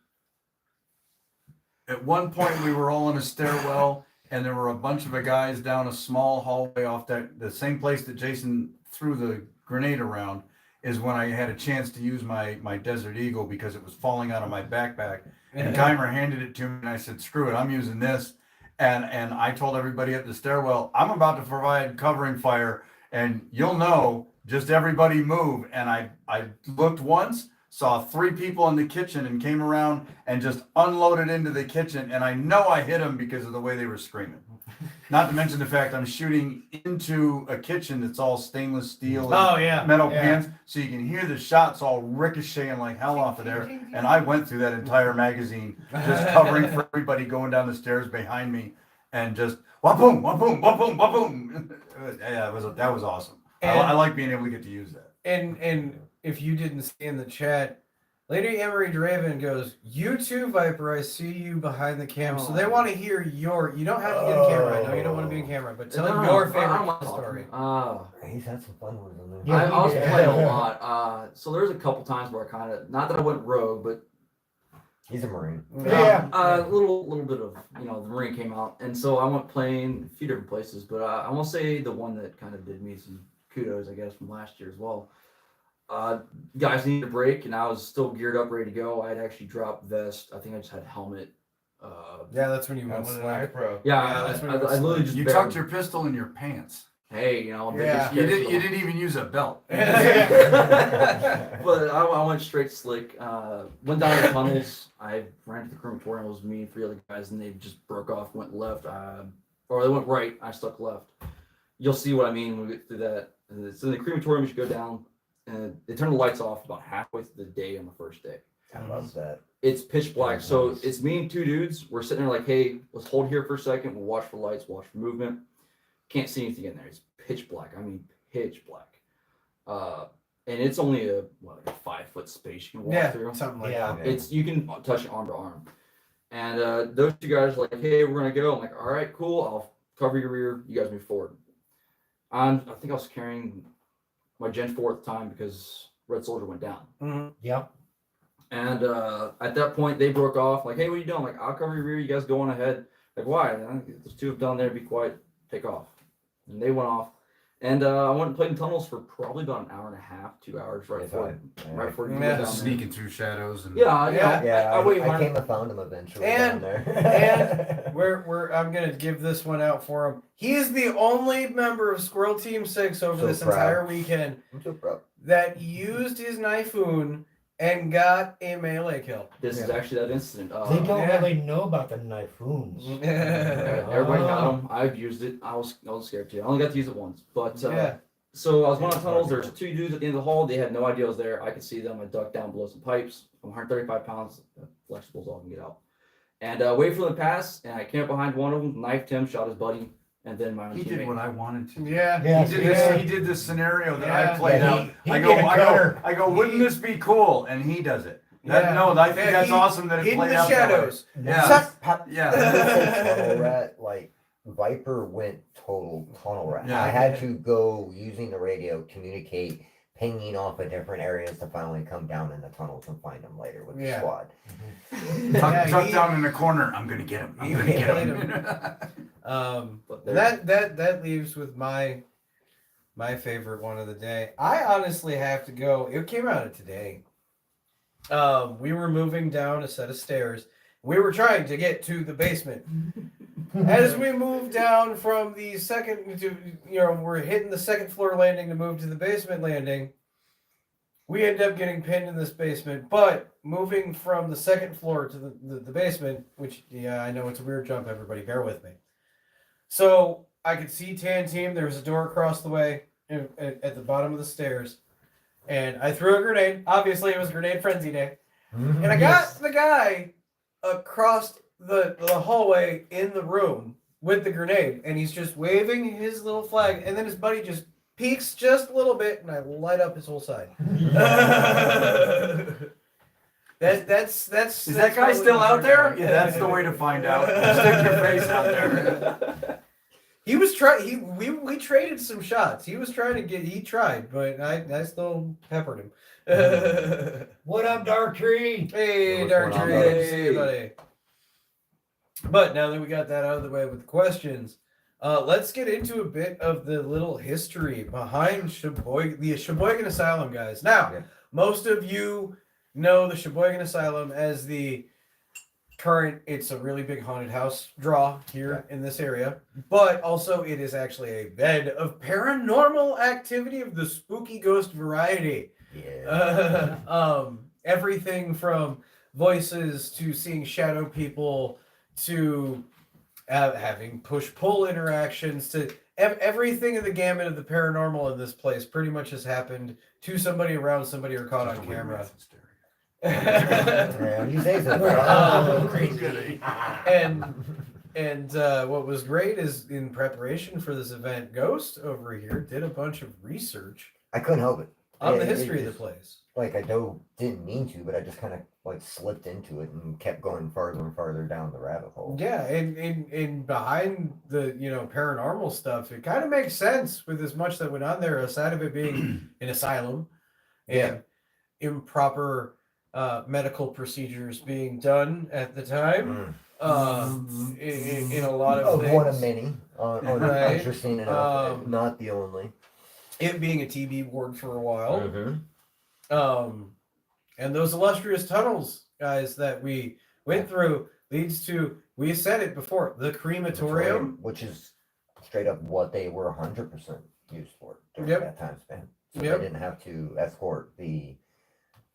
At one point, we were all in a stairwell, and there were a bunch of guys down a small hallway off the same place that Jason threw the grenade around. Is when I had a chance to use my Desert Eagle because it was falling out of my backpack. And Geimer handed it to me, and I said, "Screw it, I'm using this." And I told everybody at the stairwell, "I'm about to provide covering fire, and you'll know. Just everybody move." And I looked once, saw 3 people in the kitchen, and came around and just unloaded into the kitchen. And I know I hit them because of the way they were screaming. Not to mention the fact I'm shooting into a kitchen that's all stainless steel and metal pans, so you can hear the shots all ricocheting like hell off of there. And I went through that entire magazine, just covering for everybody going down the stairs behind me, and just wha-boom, wha-boom, wha-boom, wha-boom. Yeah, that was awesome. I like being able to get to use that.
And if you didn't see in the chat, Lady Emery Draven goes, "You too, Viper. I see you behind the camera." So they want to hear your. You don't have to get in camera. I know you don't want to be in camera, but tell them your favorite story.
He's had some fun ones in there.
Yeah,
I was
he did.
playing a lot. So there's a couple times where I kind of, not that I went rogue, but
He's a Marine.
Yeah.
a little bit of, the Marine came out. And so I went playing a few different places, but I want to say the one that kind of did me some kudos, I guess, from last year as well. Guys needed a break, and I was still geared up, ready to go. I had actually dropped vest. I think I just had helmet.
Yeah, that's when you went
That's
slack.
pro.
Yeah,
that's when
I literally just
You
barely-
tucked your pistol in your pants.
Hey, I'm big
Yeah.
as
You
shit, so-
didn't even use a belt.
But I went straight slick. Went down the tunnels. I ran to the crematorium. It was me and 3 other guys, and they just broke off, went left. Or they went right. I stuck left. You'll see what I mean when we get through that. So in the crematorium, you should go down, and they turn the lights off about halfway through the day on the first day.
I love that.
It's pitch black. So it's me and 2 dudes. We're sitting there like, hey, let's hold here for a second. We'll watch for lights, watch for movement. Can't see anything in there. It's pitch black. I mean, pitch black. and it's only a 5-foot space you can walk
Yeah,
through.
something like
Yeah.
that.
It's you can touch it arm to arm. And those two guys are like, hey, we're gonna go. I'm like, all right, cool. I'll cover your rear. You guys move forward. I think I was carrying my Gen 4 at the time because Red Soldier went down.
Mhm.
Yep.
And at that point, they broke off. Like, hey, what are you doing? I'm like, I'll cover your rear. You guys go on ahead. Like, why? There's two of them down there. Be quiet. Take off. And they went off. And I went and played in tunnels for probably about an hour and a half, 2 hours right before you
Yeah.
go down there.
Sneaking through shadows and
Yeah,
Yeah.
Yeah,
I wait
I
behind-
came and found him eventually
And-
down there.
I'm gonna give this one out for him. He is the only member of Squirrel Team 6 over
So
this
proud.
entire weekend
I'm so proud.
that used his knifeoon and got a melee kill.
This is actually that incident.
They don't
Yeah.
really know about the knifeoons.
Everybody got them. I've used it. I was scared too. I only got to use it once. But
Yeah.
so I was going on tunnels. There's two dudes at the end of the hall. They had no idea I was there. I could see them. I ducked down below some pipes. I'm 135 pounds. Flexibles all can get out. And wait for them to pass. And I came up behind one of them, knifed him, shot his buddy, and then my own
he
teammate.
did what I wanted to.
Yeah.
Yeah.
He did this. He did this scenario that
Yeah.
I played
Yeah,
out.
he
I
did
go.
a
I go.
cutter.
I go. Wouldn't this be cool? And he does it. That,
Yeah.
No, I think
Yeah,
that's
he-
awesome that it
In
played
the
out that way.
shadows.
Yeah.
Suck.
Yeah.
Tunnel rat, like Viper went total tunnel rat.
Yeah.
I had to go using the radio, communicate, pinging off of different areas to finally come down in the tunnels and find them later with the
Yeah.
squad.
Yeah,
Tuck
he-
down in the corner. I'm gonna get him. I'm
he
gonna get
played
him.
But
And that leaves with my favorite one of the day. I honestly have to go. It came out today. We were moving down a set of stairs. We were trying to get to the basement. As we moved down from the second to, we're hitting the second floor landing to move to the basement landing. We end up getting pinned in this basement, but moving from the second floor to the basement, which, yeah, I know it's a weird jump, everybody, bear with me. So I could see Tan Team. There was a door across the way at the bottom of the stairs. And I threw a grenade. Obviously, it was Grenade Frenzy Day. And I got the guy across the hallway in the room with the grenade. And he's just waving his little flag. And then his buddy just peeks just a little bit. And I light up his whole side. That's
Is that guy still out there? Yeah, that's the way to find out. Stick your face out there.
He was we traded some shots. He was trying to he tried, but I still peppered him.
What up, Dark Tree?
Hey,
What's
Dark
going on,
Tree,
buddy?
good to see you, buddy. But now that we got that out of the way with the questions, let's get into a bit of the little history behind the Sheboygan Asylum, guys. Now,
Yeah.
most of you know the Sheboygan Asylum as the current, it's a really big haunted house draw here in this area, but also it is actually a bed of paranormal activity of the spooky ghost variety.
Yeah.
Everything from voices to seeing shadow people to having push-pull interactions to everything in the gamut of the paranormal in this place pretty much has happened to somebody, around somebody, or caught on camera.
Yeah, you say so.
And what was great is in preparation for this event, Ghost over here did a bunch of research
I couldn't help it.
on the
It- it
history of the
just-
place.
Like didn't mean to, but I just kind of like slipped into it and kept going farther and farther down the rabbit hole.
Yeah, and behind the paranormal stuff, it kind of makes sense with as much that went on there, aside of it being an asylum and improper medical procedures being done at the time. In a lot of things.
One of many.
Right.
Interesting enough, not the only.
It being a TB ward for a while.
Mm-hmm.
And those illustrious tunnels, guys, that we went through leads to, we said it before, the crematorium.
Which is straight up what they were 100% used for during
Yep.
that time span. So
Yep.
they didn't have to escort the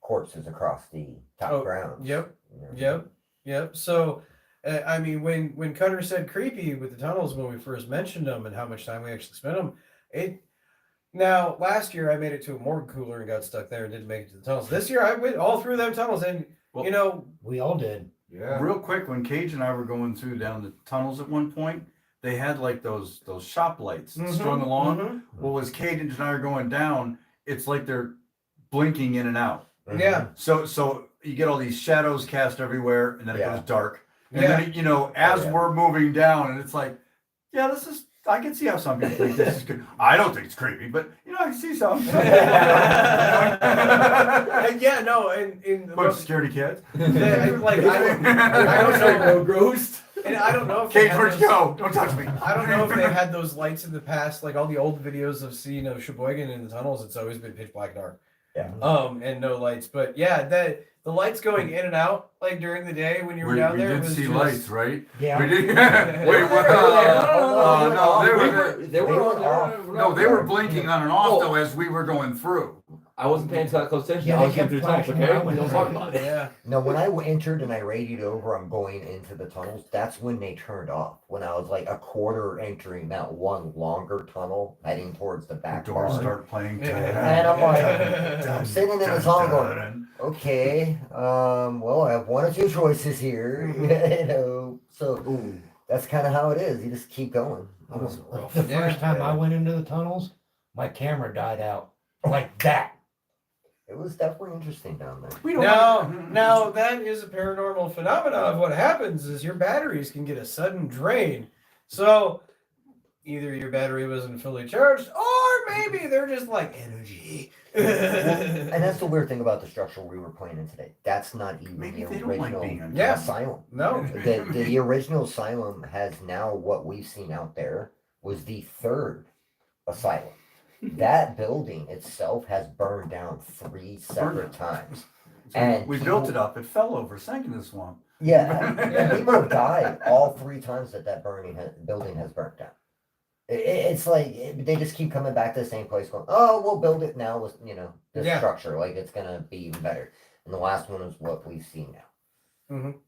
corpses across the top grounds.
Yep.
You know?
Yep. So, I mean, when Cutter said creepy with the tunnels when we first mentioned them and how much time we actually spent them, now, last year I made it to a morgue cooler and got stuck there and didn't make it to the tunnels. This year I went all through them tunnels and,
We all did.
yeah.
Real quick, when Cage and I were going through down the tunnels at one point, they had like those shop lights strung along.
Mhm.
Well, as Cage and I are going down, it's like they're blinking in and out.
Yeah.
So you get all these shadows cast everywhere, and then it
Yeah.
goes dark. And
Yeah.
then, as
yeah.
we're moving down, and it's like, yeah, this is, I can see how some people think this is good. I don't think it's creepy, but, I can see some.
And yeah, no, and in
Bunch of security kids.
like I don't know,
ghost.
and I don't know if they
Cage,
had
where'd you
those-
go? Don't touch me.
I don't know if they had those lights in the past, like all the old videos I've seen of Sheboygan in the tunnels. It's always been pitch black dark.
Yeah.
And no lights. But yeah, that the lights going in and out like during the day when you were
We
down there
did
was
see
just,
lights, right?
Yeah.
We did.
They
Wait,
were
what?
there.
No, they
We
were.
they were on.
No, they were blinking on and off though as we were going through.
I wasn't paying that close attention.
Yeah,
I was
they
going through
kept
tunnels. Okay,
flashing
we
around
don't
with
talk
it.
about it.
Yeah.
No, when I entered and I radied over, I'm going into the tunnels. That's when they turned off. When I was like a quarter entering that one longer tunnel, heading towards the
The
back
doors
barn.
start playing.
And I'm like, I'm sitting in the tunnel going, okay, well, I have one or two choices here, So
Ooh.
that's kind of how it is. You just keep going.
Almost rough.
The first time
Yeah.
I went into the tunnels, my camera died out like that.
It was definitely interesting down there.
We don't
Now that is a paranormal phenomenon of what happens is your batteries can get a sudden drain. So either your battery wasn't fully charged, or maybe they're just like energy.
And that's the weird thing about the structure we were playing in today. That's not even
Maybe
the
they don't like
original
being on
Yeah.
asylum.
No.
The original asylum has now what we've seen out there was the third asylum. That building itself has burned down 3 separate times. And
we built it up. It fell over, sank in the swamp.
Yeah, and people have died all 3 times that building has burnt down. It's like they just keep coming back to the same place, going, "Oh, we'll build it now with this
Yeah.
structure. Like it's gonna be even better." And the last one is what we've seen now.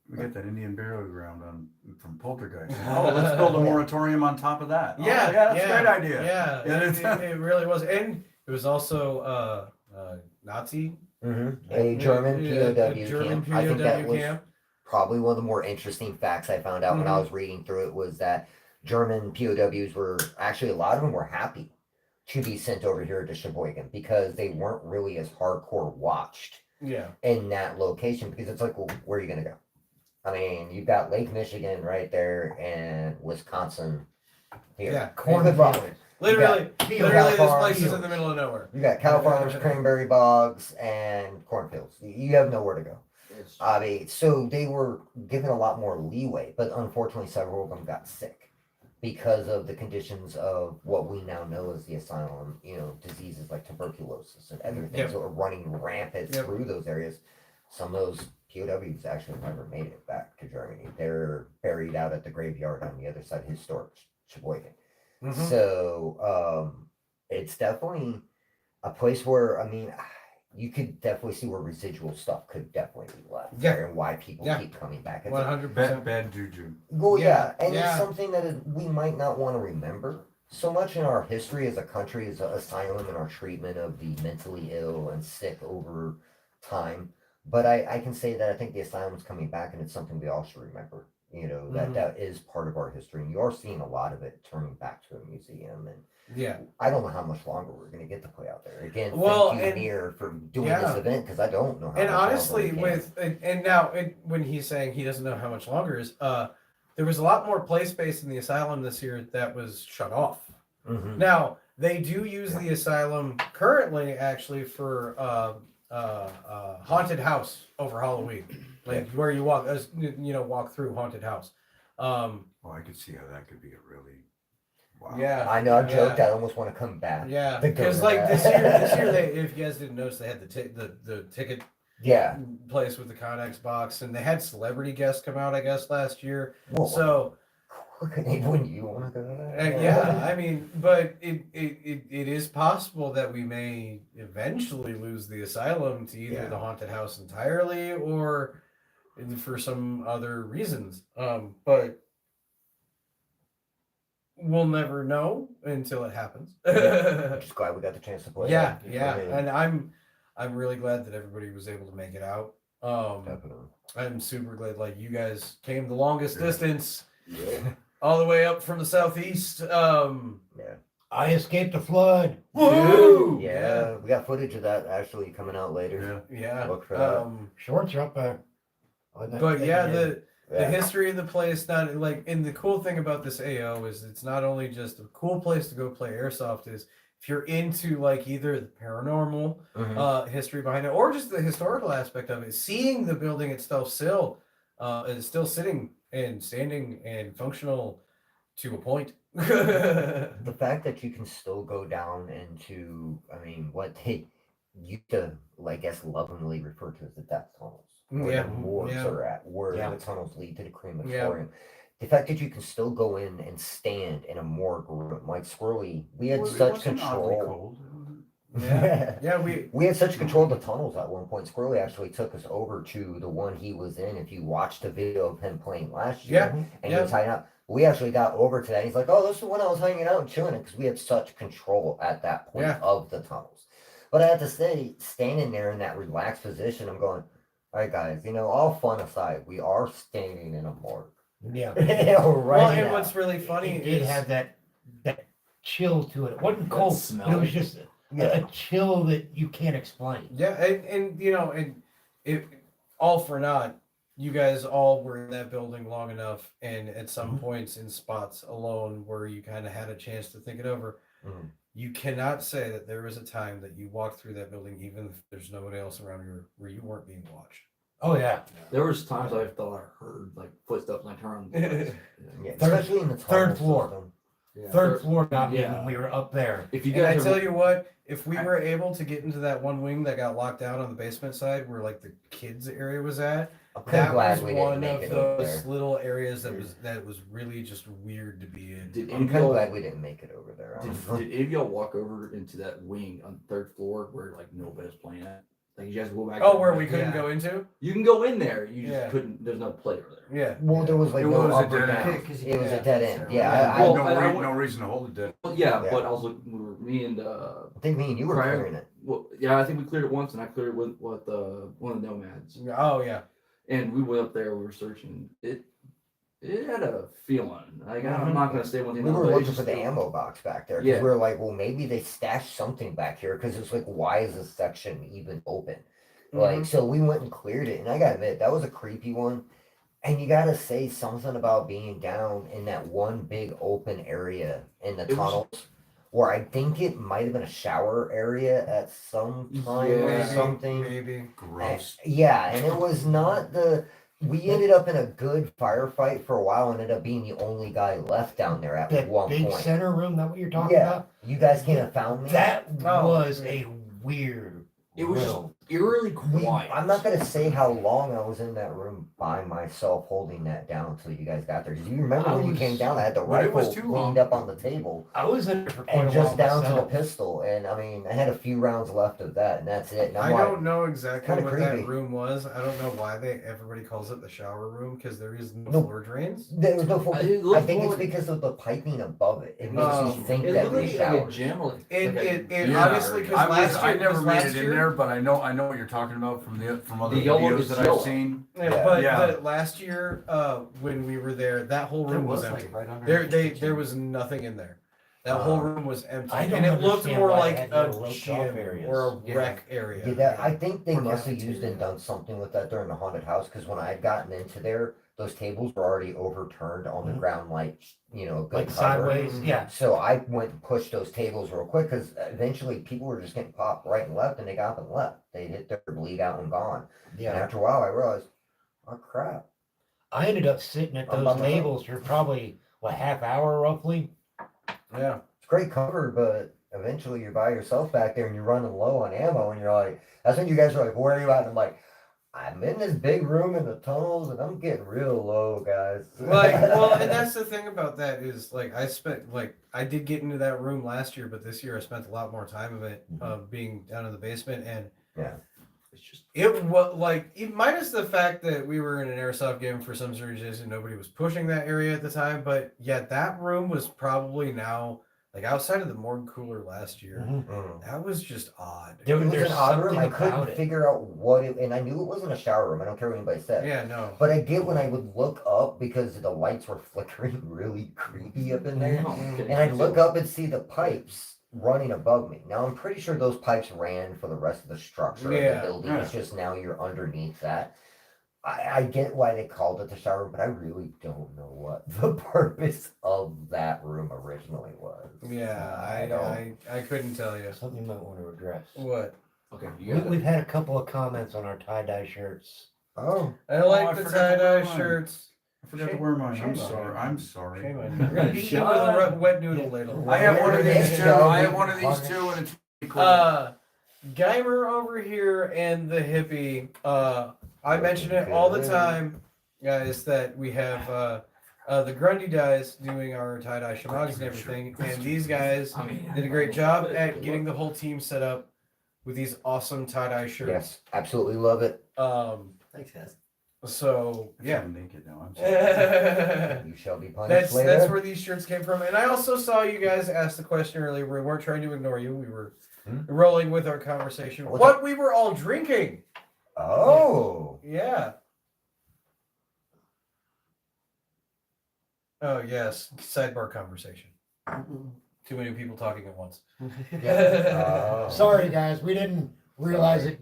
We got that Indian burial ground from Poltergeist. Oh, let's build a moratorium on top of that. Oh,
Yeah,
yeah, that's
yeah,
a great idea.
Yeah,
Yeah,
it really was, and it was also Nazi,
A German
yeah,
POW
a German
camp. I think that
POW
was
camp.
probably one of the more interesting facts I found out when I was reading through it was that German POWs were actually, a lot of them were happy to be sent over here to Sheboygan because they weren't really as hardcore watched
Yeah,
in that location, because it's like, well, where are you going to go? I mean, you've got Lake Michigan right there and Wisconsin here.
Yeah.
Cornfields.
literally,
You
literally,
got
this place is
farms.
in the middle of nowhere.
You got cow farmers, cranberry bogs, and cornfields. You have nowhere to go. I mean, so they were given a lot more leeway, but unfortunately, several of them got sick because of the conditions of what we now know as the asylum. Diseases like tuberculosis and other things that were running rampant through those areas. Some of those POWs actually never made it back to Germany. They're buried out at the graveyard on the other side of historic Sheboygan. So it's definitely a place where, I mean, you could definitely see where residual stuff could definitely be left there and why people keep coming back. It's
100%.
Bad juju.
well,
Yeah,
and
yeah.
it's something that we might not want to remember so much in our history as a country, as an asylum, and our treatment of the mentally ill and sick over time. But I can say that I think the asylum's coming back, and it's something we all should remember. That is part of our history, and you are seeing a lot of it turning back to a museum. And
Yeah,
I don't know how much longer we're going to get to play out there. Again,
Well,
thank you,
and-
Mir, for doing
yeah.
this event, because I don't know how
and
much longer
honestly,
we can.
and now when he's saying he doesn't know how much longer is, there was a lot more play space in the asylum this year that was shut off.
Mhm.
Now they do use the asylum currently, actually, for haunted house over Halloween, like where you walk, walk through haunted house.
Oh, I could see how that could be a really wow.
Yeah,
I know, I joked, I almost want to come back.
yeah,
to go
because
to
like
that.
this year, if you guys didn't notice, they had the ticket
Yeah.
place with the Connex box, and they had celebrity guests come out, I guess, last year.
Well,
So.
wouldn't you want to go to that?
Yeah, I mean, but it is possible that we may eventually lose the asylum to either
Yeah.
the haunted house entirely or for some other reasons. But we'll never know until it happens.
I'm just glad we got the chance to play.
yeah,
that.
yeah,
I mean,
and I'm really glad that everybody was able to make it out.
definitely.
I'm super glad, like, you guys came the longest distance.
Yeah.
All the way up from the southeast.
Yeah.
I escaped the flood.
Woo!
Yeah, we got footage of that actually coming out later.
Yeah.
Look for that.
Shorts are up there.
But yeah, the
Yeah.
history of the place, not like, and the cool thing about this AO is it's not only just a cool place to go play airsoft, is if you're into like either the paranormal
Mhm.
history behind it or just the historical aspect of it, seeing the building itself still is still sitting and standing and functional to a point.
The fact that you can still go down into, I mean, what they used to, like, guess, lovingly refer to as the death tunnels, where
Yeah,
the morgues
yeah.
are at, where
Yeah.
the tunnels lead to the crematorium. The fact that you can still go in and stand in a morgue room, like Squirrely, we had
Well, it
such
wasn't oddly
control.
cold. It wasn't-
Yeah, we
We had such control of the tunnels at one point. Squirrely actually took us over to the one he was in. If you watched the video of him playing last year,
Yeah,
and he was hiding out, we actually got over to that. He's like, "Oh, this is the one I was hanging out and chilling in," because we had such control at that point
Yeah.
of the tunnels. But I have to say, standing there in that relaxed position, I'm going, "All right, guys. You know, all fun aside, we are standing in a morgue."
Yeah.
You know, right
well, and
now.
what's really funny
It did
is
have that chill to it. It wasn't
That
cold, but
smell.
it was just a chill that you can't explain.
yeah, and you know, and it all for naught. You guys all were in that building long enough, and at some points in spots alone where you kind of had a chance to think it over.
Mhm.
You cannot say that there was a time that you walked through that building, even if there's nobody else around you, where you weren't being watched.
Oh yeah.
There was times I thought I heard like footsteps and I turned.
Yeah,
Third-
especially in the
third
tunnel
floor.
system.
Yeah.
Third floor got me
Yeah.
when we were up there.
If you
And I
guys
tell
ever,
you what, if we were able to get into that one wing that got locked down on the basement side, where like the kids area was at,
I'm kind of
that
glad
was
we didn't
one
make
of
it over
those
there.
little areas that was really just weird to be in.
did any
I'm
of
kind of
y'all,
glad we didn't make it over there.
did,
honestly.
did any of y'all walk over into that wing on the third floor where like nobody was playing at? Like you guys go back.
Oh,
there,
where
but
we couldn't
Yeah.
go into?
You can go in there. You just
Yeah.
couldn't. There's no player there.
Yeah.
Well, there was like
It
no
was a
up or
dead
down.
end.
Because
It was a dead end. Yeah,
I
Well,
had
I
no,
went-
no reason to hold it dead.
Well, yeah,
Yeah.
but I was looking. Me and
I think me and you were
Prior-
clearing it.
well, yeah, I think we cleared it once, and I cleared it with one of the nomads.
Oh yeah.
And we went up there. We were searching. It had a feeling. Like I'm
Mhm.
not gonna say one thing.
We
else,
were
but
looking
it's
for the
just-
ammo box back there because
Yeah.
we were like, well, maybe they stashed something back here because it's like, why is this section even open? Like, so we went and cleared it, and I gotta admit that was a creepy one. And you gotta say something about being down in that one big open area in the
It was-
tunnels, where I think it might have been a shower area at some time or
Yeah.
something.
Maybe.
Gross.
Yeah, and it was not the. We ended up in a good firefight for a while. Ended up being the only guy left down there at
That
one
big
point.
center room, that what you're talking
Yeah.
about?
You guys can't have found me.
That
Oh.
was a weird
It was just
room.
eerily
We-
quiet.
I'm not gonna say how long I was in that room by myself holding that down until you guys got there. Do you remember
I
when you
was-
came down? I had the
But it was
rifle
too long.
leaned up on the table
I was in there for quite
and
a
just
while
down to the
myself.
pistol. And I mean, I had a few rounds left of that, and that's it. And
I
I'm like,
don't know exactly
kinda
what that
creepy.
room was. I don't know why everybody calls it the shower room because there is no
No.
floor drains.
there was no.
It
I
looked
think
more
it's
like-
because of the piping above it. It makes
Oh.
you think
It
that
looked
we
like a
showered.
gym. Like
It
Yeah,
obviously because last year
I never
because
made
last
it in
year-
there, but I know what you're talking about from other
The yellow
videos
is
that
yellow.
I've seen.
Yeah,
Yeah.
but
Yeah.
the last year, when we were there, that whole
There
room was
was
empty.
like right under.
There was nothing in there. That whole room was empty,
I don't
and it looked
understand
more
why they
like
had
a
little roped off
gym
areas.
or a
Yeah.
rec area.
Yeah, that, I think they
Or
must have used
cafeteria.
and done something with that during the haunted house because when I had gotten into there, those tables were already overturned on the
Mhm.
ground, like a good
Like
cover.
sideways, yeah.
So I went and pushed those tables real quick because eventually people were just getting popped right and left, and they got up and left. They hit their bleed out and gone. And
Yeah.
after a while, I realized, oh crap.
I ended up sitting at
I'm
those
by myself.
tables for probably half hour roughly.
Yeah.
It's great cover, but eventually you're by yourself back there and you're running low on ammo, and you're like, that's when you guys are like, where are you at? And I'm like, I'm in this big room in the tunnels, and I'm getting real low, guys.
Well, and that's the thing about that is like I did get into that room last year, but this year I spent a lot more time of it being down in the basement, and
it's just
it was like minus the fact that we were in an airsoft game for some reason, nobody was pushing that area at the time, but yeah, that room was probably now Like outside of the morgue cooler last year,
Mm.
that was just odd.
It was
There's
an odd room. I
something
couldn't
about it.
figure out what it, and I knew it wasn't a shower room. I don't care what anybody said.
Yeah, no.
But I get when I would look up because the lights were flickering really creepy up in there.
Oh, okay.
And I'd look up and see the pipes running above me. Now I'm pretty sure those pipes ran for the rest of the structure of
Yeah.
the building. It's just now you're underneath that. I get why they called it the shower room, but I really don't know what the purpose of that room originally was.
Yeah, I couldn't tell you.
Something you might want to address.
What?
Okay, you got it.
We've had a couple of comments on our tie-dye shirts.
Oh,
I like
I
the
forgot to wear
tie-dye
mine.
shirts.
I forgot to wear mine.
Shame
I'm
on
sorry.
you.
I'm sorry.
Shame on you. We're gonna beat you with a wet noodle ladle.
I have one of
There
these
you
too.
go.
I have one of these too, and it's pretty cool.
Geimer over here and the hippie. I mention it all the time, guys, that we have the Grundy guys doing our tie-dye shamags and everything, and these guys did a great job at getting the whole team set up with these awesome tie-dye shirts.
yes, absolutely love it.
Thanks, guys.
So yeah.
I'm naked now. I'm
that's
sorry.
You shall be punished later.
that's where these shirts came from. And I also saw you guys ask the question earlier. We weren't trying to ignore you. We were rolling with our conversation.
What's
What we were all drinking.
Oh,
Yeah. Oh yes. Sidebar conversation. Too many people talking at once.
Oh.
Sorry, guys, we didn't realize it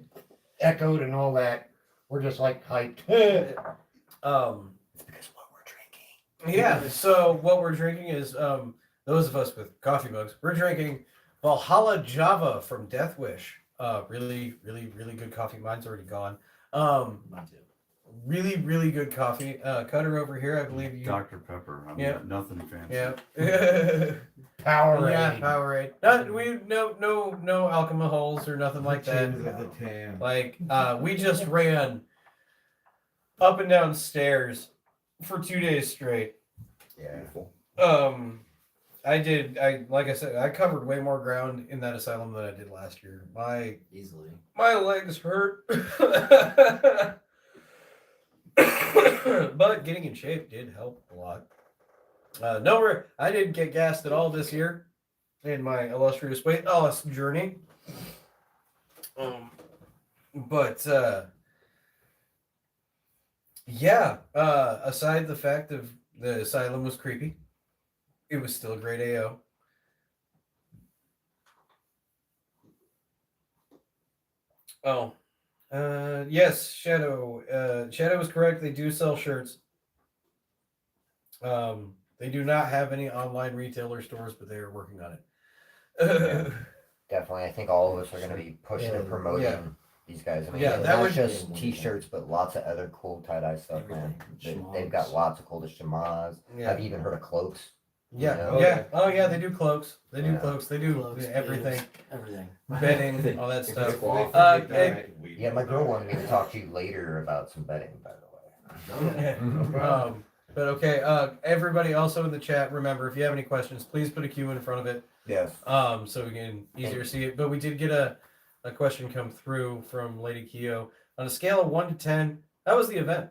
echoed and all that. We're just like hyped.
It's because what we're drinking.
Yeah. So what we're drinking is those of us with coffee mugs. We're drinking Valhalla Java from Death Wish. Really good coffee. Mine's already gone.
Mine too.
Really good coffee. Cutter over here, I believe you.
Dr. Pepper. I'm
Yeah.
not, nothing fancy.
Yeah.
Powerade.
Yeah, Powerade. No alcohols or nothing like that. Like we just ran up and down stairs for 2 days straight.
Yeah.
Like I said, I covered way more ground in that asylum than I did last year.
Easily.
My legs hurt. But getting in shape did help a lot. I didn't get gassed at all this year in my illustrious weight loss journey. Aside the fact of the asylum was creepy, it was still a great AO. Yes, Shadow. Shadow is correct. They do sell shirts. They do not have any online retailer stores, but they are working on it.
Yeah. Definitely. I think all of us are going to be pushing and promoting
Yeah.
these guys. I mean,
Yeah, that
not
would-
just t-shirts, but lots of other cool tie-dye stuff, man. They've got lots of cool shamas.
Yeah.
I've even heard of cloaks.
Yeah.
You know?
Yeah. Oh yeah, they do cloaks. They do
Yeah.
cloaks. They do
Cloaks,
everything.
bibs, everything.
Bedding, all that stuff.
Yeah, my girl wanted me to talk to you later about some bedding, by the way.
But okay, everybody also in the chat, remember, if you have any questions, please put a Q in front of it,
Yes.
so we can easier see it. But we did get a question come through from Lady Keo. On a scale of 1 to 10, how was the event?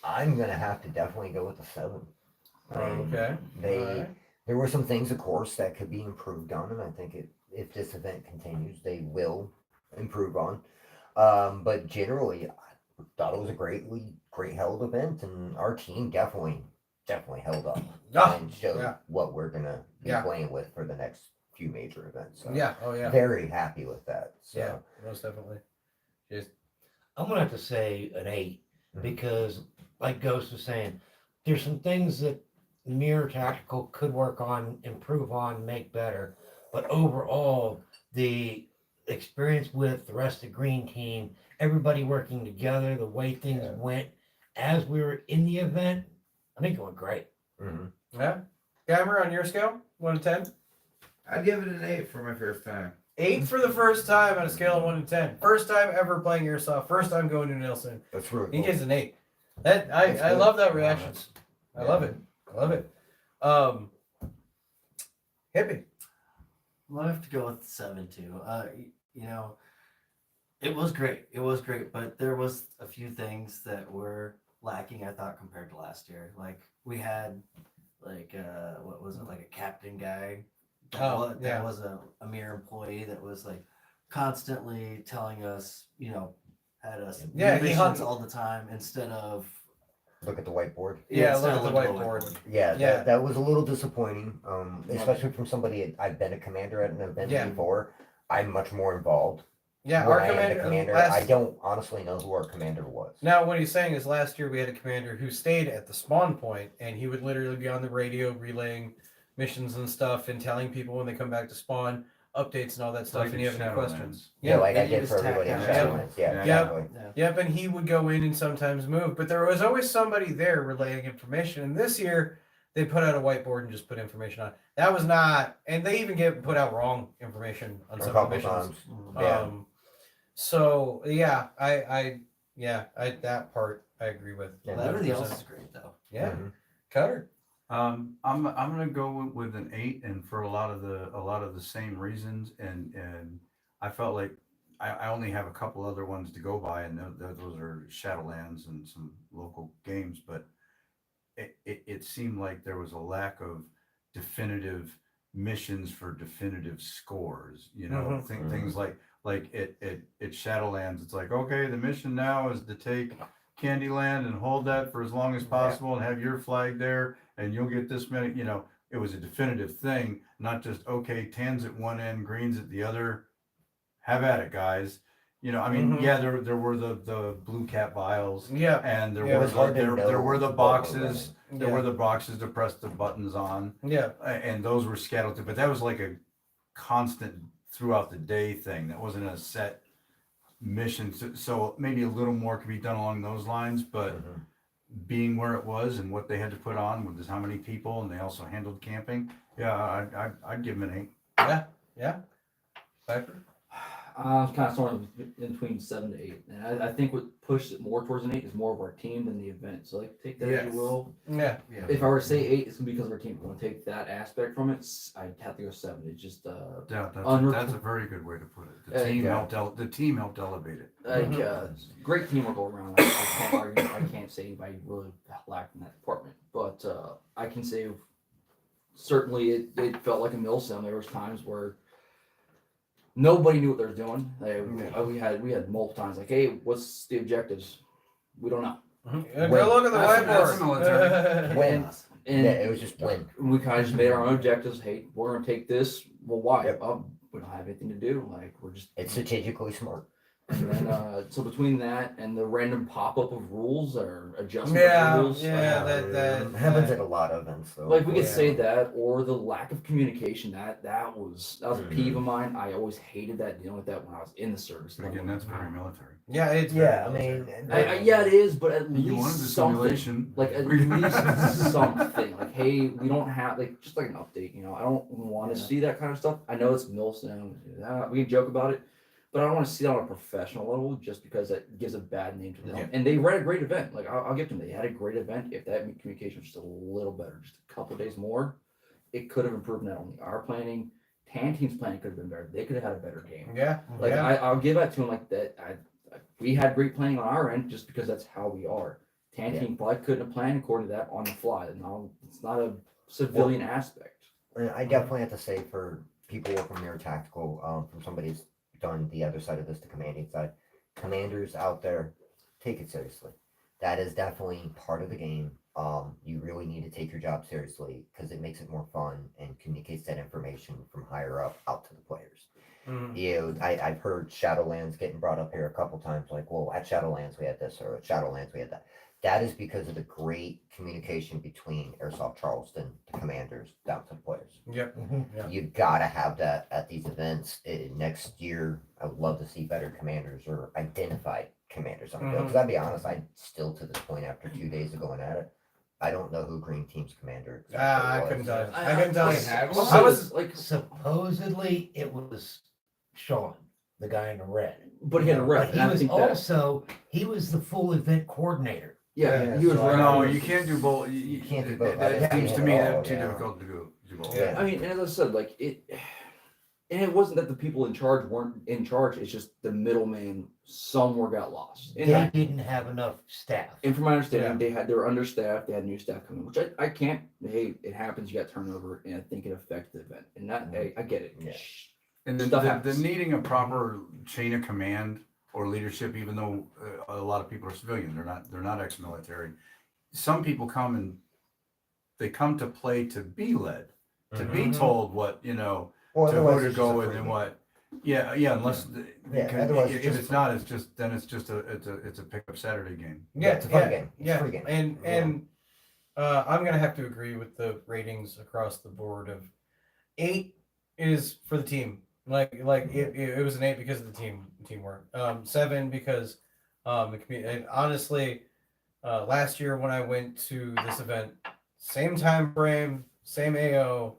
I'm gonna have to definitely go with a 7.
Okay.
There were some things, of course, that could be improved on, and I think if this event continues, they will improve on. But generally, I thought it was a great held event, and our team definitely held up and showed what we're gonna be playing with for the next few major events. So
Yeah. Oh yeah.
very happy with that. So.
Yeah. Most definitely. Just
I'm gonna have to say an 8 because, like Ghost was saying, there's some things that Mirror Tactical could work on, improve on, make better. But overall, the experience with the rest of the green team, everybody working together, the way things went as we were in the event, I think it went great.
yeah. Gamer, on your scale, 1 to 10.
I'd give it an 8 for my first time.
8 for the first time on a scale of 1 to 10. First time ever playing Airsoft. First time going to Nelson.
That's really
He
cool.
gets an 8. That I
That's good.
love that reaction. I love it. Hippie.
Well, I have to go with 7 too. You know, it was great. It was great, but there was a few things that were lacking, I thought, compared to last year. Like we had like what was it, like a captain guy
Oh,
that
yeah.
was a mere employee that was like constantly telling us, had us
Yeah,
do
he
missions
hung-
all the time instead of
Look at the whiteboard.
Yeah,
instead
look
of
at the
looking
whiteboard.
Yeah,
Yeah.
that was a little disappointing. Especially from somebody I've been a commander at an event
Yeah.
before. I'm much more involved.
Yeah,
when
our
I am the
commander.
commander. I don't honestly know who our commander was.
Now, what he's saying is last year we had a commander who stayed at the spawn point, and he would literally be on the radio relaying missions and stuff and telling people when they come back to spawn updates and all that stuff.
Like
and you
in
have any
Shadowlands.
questions?
Yeah, like I
and he
did
was
for everybody in
tacked out.
Shadowlands. Yeah,
Yeah.
exactly.
Yep, and he would go in and sometimes move, but there was always somebody there relaying information. And this year they put out a whiteboard and just put information on. That was not, and they even put out wrong information on
A
some of the
couple
missions.
times.
Mhm.
Yeah.
So yeah, I that part I agree with.
Yeah.
But everything
100%.
else is great though.
Yeah,
Mhm.
Cutter.
I'm gonna go with an 8, and for a lot of the same reasons, and I felt like I only have a couple other ones to go by, and those are Shadowlands and some local games, but it seemed like there was a lack of definitive missions for definitive scores.
Mhm.
Things like at Shadowlands, it's like, okay, the mission now is to take Candyland and hold that for as long as possible and have your flag there, and you'll get this many. It was a definitive thing, not just, okay, tans at one end, greens at the other. Have at it, guys.
Mhm.
Yeah, there were the blue cat vials,
Yeah,
and there
Yeah, it
were
was hard to
there were the
know what
boxes.
was
There were the boxes to press the buttons on,
yeah,
and those were scattered. But that was like a constant throughout the day thing. That wasn't a set mission. So maybe a little more could be done along those lines. But
Mhm.
being where it was and what they had to put on with how many people, and they also handled camping. Yeah, I'd give them an 8.
yeah. Piper.
I'm kind of torn in between 7 to 8, and I think what pushed it more towards an 8 is more of our team than the event. So like take that as
Yes.
you will.
Yeah,
Yeah.
If I were to say 8, it's because of our team. If I want to take that aspect from it, I'd have to go 7. It's just
Yeah,
Unre-
that's a very good way to put it. The team
yeah.
helped elevate it.
like
Mhm.
great teamwork all around. I can't argue. I can't say anybody really lacked in that department, but I can say certainly it felt like a millstone. There was times where nobody knew what they were doing. We had multiple times like, hey, what's the objectives? We don't know.
Go look at the
That's the
whiteboard.
Win.
And
Yeah, it was just win.
we kind of just made our own objectives. Hey, we're gonna take this. Well, why?
Yep.
We don't have anything to do. Like we're just.
It's strategically smart.
And then, so between that and the random pop up of rules or adjustment
Yeah,
of rules,
yeah,
It happens at a lot of events, though.
like we could
Yeah.
say that, or the lack of communication. That was a peeve
Mhm.
of mine. I always hated that, dealing with that when I was in the service.
But again, that's very military.
Yeah, it's
Yeah, I
very
mean,
military.
Yeah, it is, but at
You wanted the
least something.
simulation.
Like at least something. Like, hey, we don't have just like an update. I don't want to
Yeah.
see that kind of stuff. I know it's millstone. We can joke about it, but I don't want to see that on a professional level just because that gives a bad name to them.
Yeah.
And they ran a great event. Like I'll give them. They had a great event. If that communication was just a little better, just a couple days more, it could have improved not only our planning, Tan Team's planning could have been better. They could have had a better game.
Yeah,
Like
yeah.
I'll give that to them. Like that. We had great planning on our end just because that's how we are. Tan Team probably couldn't have planned according to that on the fly. No, it's not a civilian aspect.
And I definitely have to say for people from your tactical, from somebody who's done the other side of this, the commanding side, commanders out there, take it seriously. That is definitely part of the game. You really need to take your job seriously because it makes it more fun and communicates that information from higher up out to the players.
Mhm.
I've heard Shadowlands getting brought up here a couple times, like, well, at Shadowlands we had this, or at Shadowlands we had that. That is because of the great communication between Airsoft Charleston, the commanders, down to the players.
Yep. Yeah.
You gotta have that at these events. Next year, I would love to see better commanders or identified commanders on the field. Because I'll be honest, I still to this point, after 2 days of going at it, I don't know who Green Team's commander
I
was.
couldn't tell you. I couldn't tell you.
Also,
I was
like,
Supposedly it was Sean, the guy in the red.
but he had a rep.
But
and
he
I
was
think that,
also he was the full event coordinator.
yeah, he was
so I
rep.
No, you can't do both.
You can't do both. I
That
didn't
seems
do
to
it
me
all,
that too
yeah.
difficult to do both.
Yeah.
I mean, as I said, like And it wasn't that the people in charge weren't in charge. It's just the middleman somewhere got lost.
They
And,
didn't have enough staff.
and from my understanding, they were understaffed. They had new staff coming, which I can't. Hey, it happens. You got turnover, and I think it affected the event. And that hey, I get it.
Yeah.
And
Stuff
the
happens.
needing a proper chain of command or leadership, even though a lot of people are civilian, they're not ex-military. Some people come to play to be led, to be
Mhm.
told what, you know,
Or
to
otherwise
who to
it's just
go
a
with
free
and
game.
what. Yeah, unless
Yeah,
because
otherwise
if
it's just
it's not, it's just a pickup Saturday game.
Yeah,
it's a fun game. It's a
Yeah,
free game.
and I'm gonna have to agree with the ratings across the board of 8 is for the team. It was an 8 because of the teamwork. 7 because the community. And honestly, last year when I went to this event, same time frame, same AO,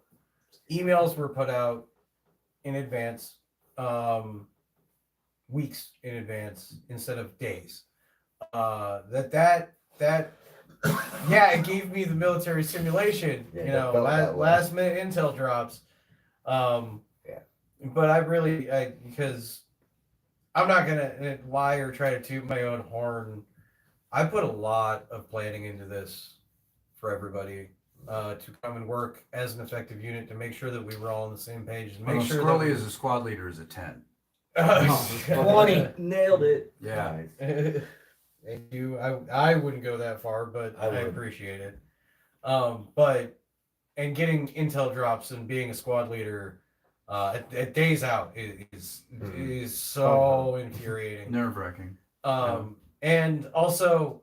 emails were put out in advance, weeks in advance instead of days. That yeah, it gave me the military simulation.
Yeah,
You
it
know,
felt that way.
last minute intel drops.
Yeah.
But because I'm not gonna lie or try to toot my own horn. I put a lot of planning into this for everybody to come and work as an effective unit to make sure that we were all on the same page and make
Well,
sure
Squirrely
that
as a squad leader is a 10.
20.
Nailed it.
Yeah.
Thank you. I wouldn't go that far, but
I
I
would.
appreciate it. But and getting intel drops and being a squad leader at days out is so infuriating.
Nerve-wracking.
And also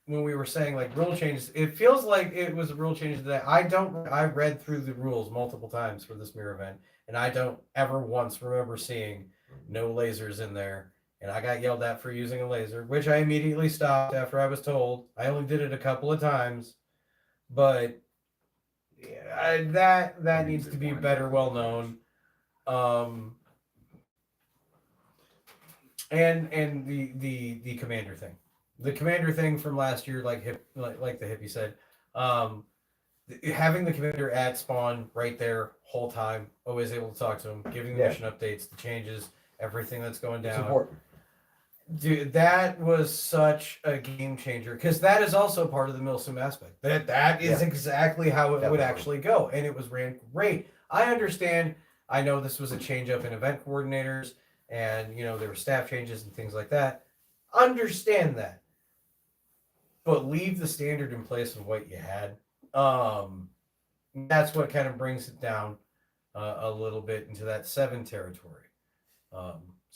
when we were saying like rule changes, it feels like it was a rule change that I read through the rules multiple times for this mirror event, and I don't ever once remember seeing no lasers in there. And I got yelled at for using a laser, which I immediately stopped after I was told. I only did it a couple of times, but that needs to be better well known. And the commander thing. The commander thing from last year, like the hippie said, having the commander at spawn right there whole time, always able to talk to him, giving the
Yeah.
mission updates, the changes, everything that's going
It's
down.
important.
Dude, that was such a game changer because that is also part of the milsim aspect. That is
Yeah.
exactly how it would
Definitely.
actually go, and it was ran great. I understand. I know this was a change up in event coordinators, and there were staff changes and things like that. Understand that, but leave the standard in place of what you had. That's what kind of brings it down a little bit into that 7 territory.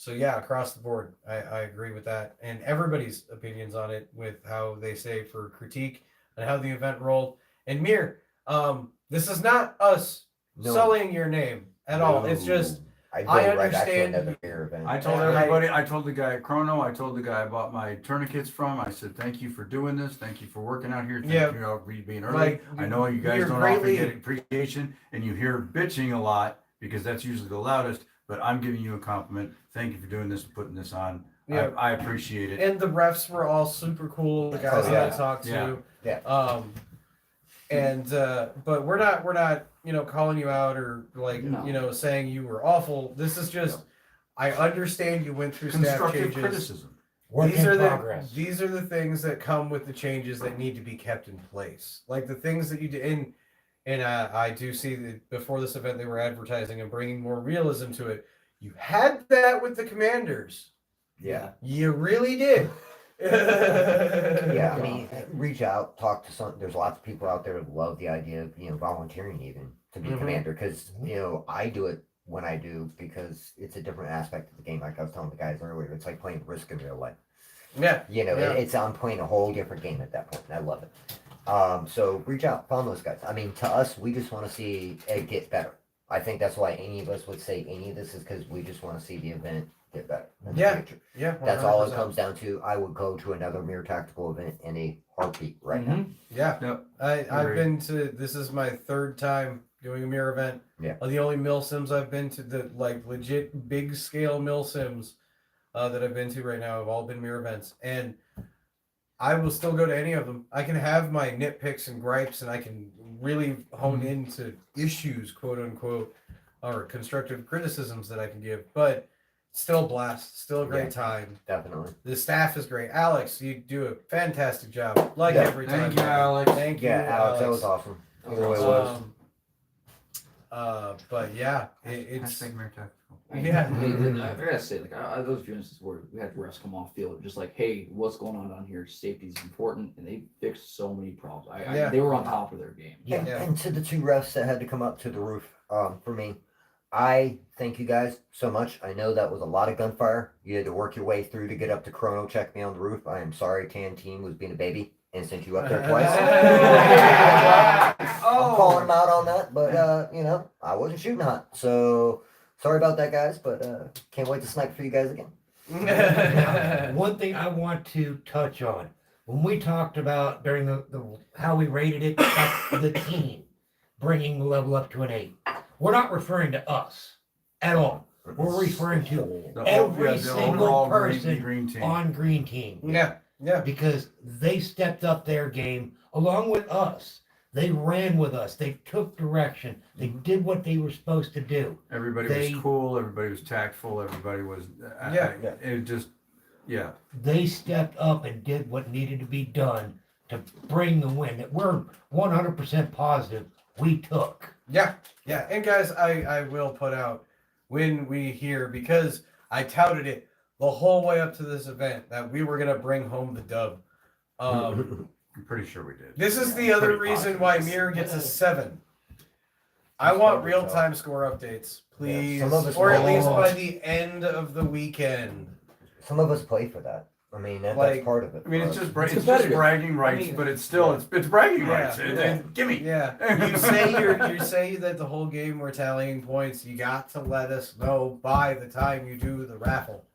So yeah, across the board, I agree with that, and everybody's opinions on it with how they say for critique and how the event rolled. And Mir, this is not us
No.
sullying your name at all. It's just
I go
I
right back to
understand-
another mirror event.
I told
I-
everybody, I told the guy at Chrono, I told the guy I bought my tourniquets from, I said, thank you for doing this, thank you for working out here,
Yeah.
thank you for being early.
Like,
I know you guys
you're
don't often
greatly-
get appreciation, and you hear bitching a lot, because that's usually the loudest, but I'm giving you a compliment, thank you for doing this and putting this on,
Yeah.
I appreciate it.
and the refs were all super cool. The guys
Oh,
that I
yeah.
talked to.
Yeah.
But we're not calling you out or
No.
saying you were awful. This is just I understand you went through staff
Constructive
changes.
criticism.
Work
These
in
are
progress.
these are the things that come with the changes that need to be kept in place. Like the things that you did and I do see that before this event they were advertising and bringing more realism to it. You had that with the commanders.
Yeah.
You really did.
Yeah, I mean, reach out, talk to some. There's lots of people out there who love the idea of volunteering even to be
Mhm.
commander because I do it when I do because it's a different aspect of the game. Like I was telling the guys earlier, it's like playing Risk in real life.
Yeah. Yeah.
It's I'm playing a whole different game at that point, and I love it. So reach out, follow those guys. I mean, to us, we just want to see it get better. I think that's why any of us would say any of this is because we just want to see the event get better in the
Yeah.
future.
Yeah.
That's all it
100%.
comes down to. I would go to another Mirror Tactical event in a heartbeat right now.
Mhm.
Yeah.
Yep.
I've
Agreed.
been to this is my 3rd time doing a mirror event.
Yeah.
The only mill sims I've been to the legit big scale mill sims that I've been to right now have all been mirror events. And I will still go to any of them. I can have my nitpicks and gripes and I can really hone into issues, quote unquote. or constructive criticisms that I can give, but still a blast, still a great
Yeah.
time.
Definitely.
The staff is great. Alex, you do a fantastic job, like
Yeah.
every time.
Thank you, Alex.
Thank you,
Yeah, Alex, that was awesome. Either way it was.
But yeah, it's
Hashtag Mayor Tactical.
yeah.
I gotta say, like, there was a few instances where we had refs come off field, just like, hey, what's going on down here? Safety is important, and they fixed so many problems.
Yeah.
They were on top of their game.
Yeah.
Yeah.
And to the 2 refs that had to come up to the roof, for me, I thank you guys so much. I know that was a lot of gunfire. You had to work your way through to get up to chrono check me on the roof. I am sorry, Tan Team was being a baby and sent you up there twice. I'm calling him out on that, but you know, I wasn't shooting hot. So sorry about that, guys, but can't wait to snipe for you guys again.
Now, one thing I want to touch on when we talked about during the how we rated it, the team bringing the level up to an 8. We're not referring to us at all. We're referring to every single
overall
person
green team.
on Green Team.
Yeah.
Because they stepped up their game along with us. They ran with us. They took direction. They did what they were supposed to do.
Everybody
They-
was cool. Everybody was tactful. Everybody was.
Yeah.
It just. Yeah.
They stepped up and did what needed to be done to bring the win that we're 100% positive we took.
Yeah. And guys, I will put out when we hear, because I touted it the whole way up to this event that we were gonna bring home the dub.
I'm pretty sure we did.
This is the other
Pretty
reason
positive.
why Mir gets a 7. I want real-time score updates, please,
some of us
or at
will.
least by the end of the weekend.
Some of us play for that. I mean, that's
Like,
part of it.
I mean,
for
it's
us.
just
It's
it's just
competitive.
bragging rights,
I mean,
but it's still it's bragging
Yeah.
rights. Gimme.
Yeah, you say that the whole game we're tallying points. You got to let us know by the time you do the raffle.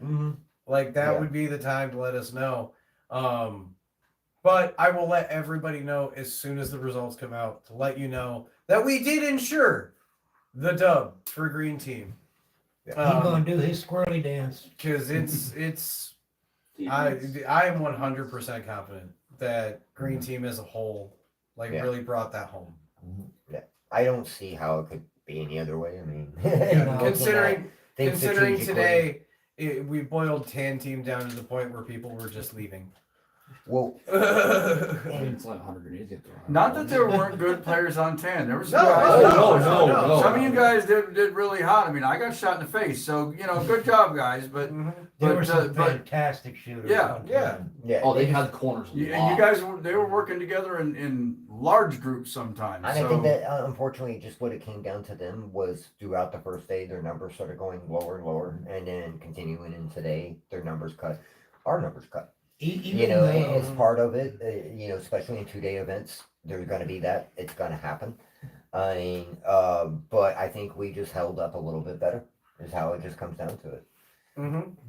Mhm.
Like that
Yeah.
would be the time to let us know. But I will let everybody know as soon as the results come out to let you know that we did ensure the dub for Green Team.
He's gonna do his squirrely dance.
Because I am 100% confident that Green Team as a whole
Yeah.
really brought that home.
I don't see how it could be any other way. I mean,
Yeah,
Considering
strategically.
today we boiled Tan Team down to the point where people were just leaving.
Well,
I mean, it's like 100 grenades. You have to-
Not that there weren't good players on 10. There was some
No,
guys.
no.
Some of you guys did really hot. I mean, I got shot in the face, so you know, good job, guys. But
There were
But,
some
but-
fantastic shooters.
Yeah,
on
yeah.
time.
yeah.
Oh, they had corners.
and you guys they were working together in large groups sometimes.
And
So
I think that unfortunately, just what it came down to them was throughout the first day, their numbers started going lower and lower, and then continuing in today, their numbers cut. Our numbers cut.
Even
You know,
though-
it's part of it. You know, especially in 2-day events, there's going to be that. It's going to happen. I mean, but I think we just held up a little bit better. Is how it just comes down to it.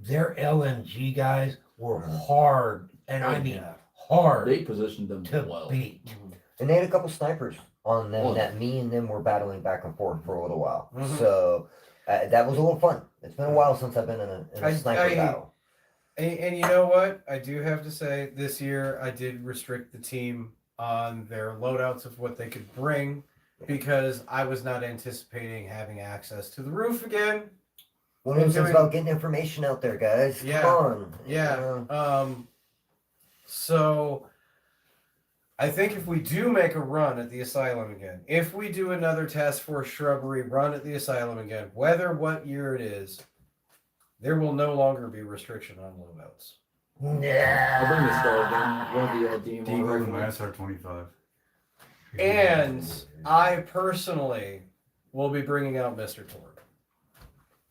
their LNG guys were hard, and I mean
Yeah.
hard
They positioned them
to
well.
beat.
And they had a couple snipers on them
Well-
that me and them were battling back and forth for a little while.
Mhm.
So that was a little fun. It's been a while since I've been in a sniper
I-
battle.
And you know what? I do have to say, this year I did restrict the team on their loadouts of what they could bring because I was not anticipating having access to the roof again.
One of
and
those things
doing-
about getting information out there, guys.
Yeah.
Come on.
Yeah. So I think if we do make a run at the asylum again, if we do another task force shrubbery run at the asylum again, whether what year it is, there will no longer be restriction on loadouts.
I'll bring the
Yeah.
star again. One of the DMR.
Deagle and my SR-25.
And I personally will be bringing out Mr. Torg.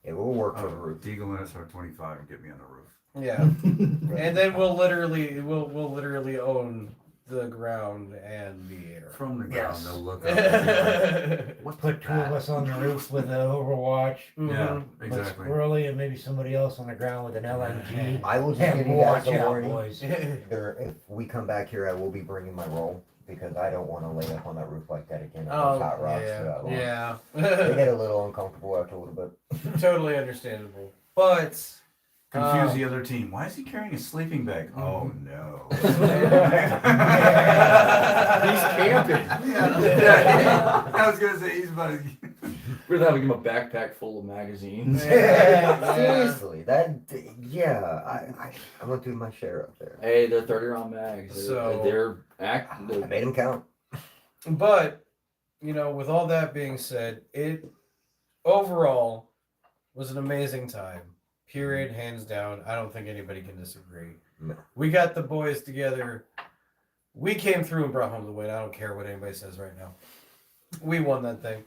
It will work for
Oh,
the roof.
Deagle and SR-25 and get me on the roof.
Yeah. And then we'll literally own the ground and the air.
From the ground,
Yes.
they'll look up. And be like,
What's
Put 2 of us on the roof with an Overwatch.
yeah,
Mhm.
Put
exactly.
Squirrely and maybe somebody else on the ground with an LNG.
I will just
And
give you guys
watch
a
out,
warning.
boys.
If we come back here, I will be bringing my roll because I don't want to lay up on that roof like that again. on
Oh,
those hot rocks for
yeah.
that long.
Yeah.
They get a little uncomfortable after a little bit.
Totally understandable. But
Confuse the other team. Why is he carrying a sleeping bag? Oh no.
He's camping.
Yeah, I was gonna say he's about to.
We're gonna have to give him a backpack full of magazines.
Yeah.
Seriously, I went through my share up there.
Hey, they're 30-round mags.
So-
I made them count.
But, with all that being said, it overall was an amazing time. Period, hands down. I don't think anybody can disagree.
No.
We got the boys together. We came through and brought home the win. I don't care what anybody says right now. We won that thing.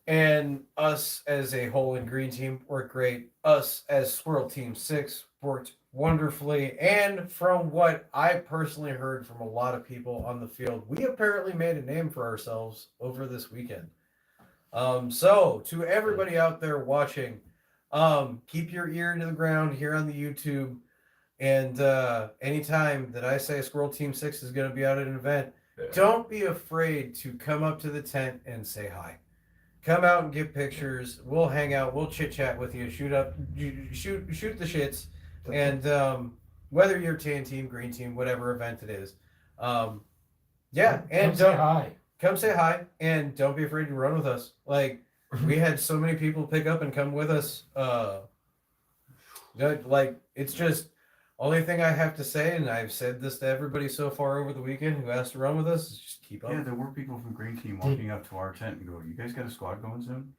And us as a whole in green team worked great. Us as Squirrel Team 6 worked wonderfully. And from what I personally heard from a lot of people on the field, we apparently made a name for ourselves over this weekend. So to everybody out there watching, keep your ear to the ground here on the YouTube. And anytime that I say Squirrel Team 6 is going to be out at an event, don't be afraid to come up to the tent and say hi. Come out and get pictures. We'll hang out. We'll chit chat with you. Shoot the shits. And whether you're tan team, green team, whatever event it is, yeah. And
Come say hi.
come say hi. And don't be afraid to run with us. Like we had so many people pick up and come with us. It's just. Only thing I have to say, and I've said this to everybody so far over the weekend who asked to run with us, is just keep up.
Yeah, there were people from Green Team walking up to our tent and go, "You guys got a squad going soon?"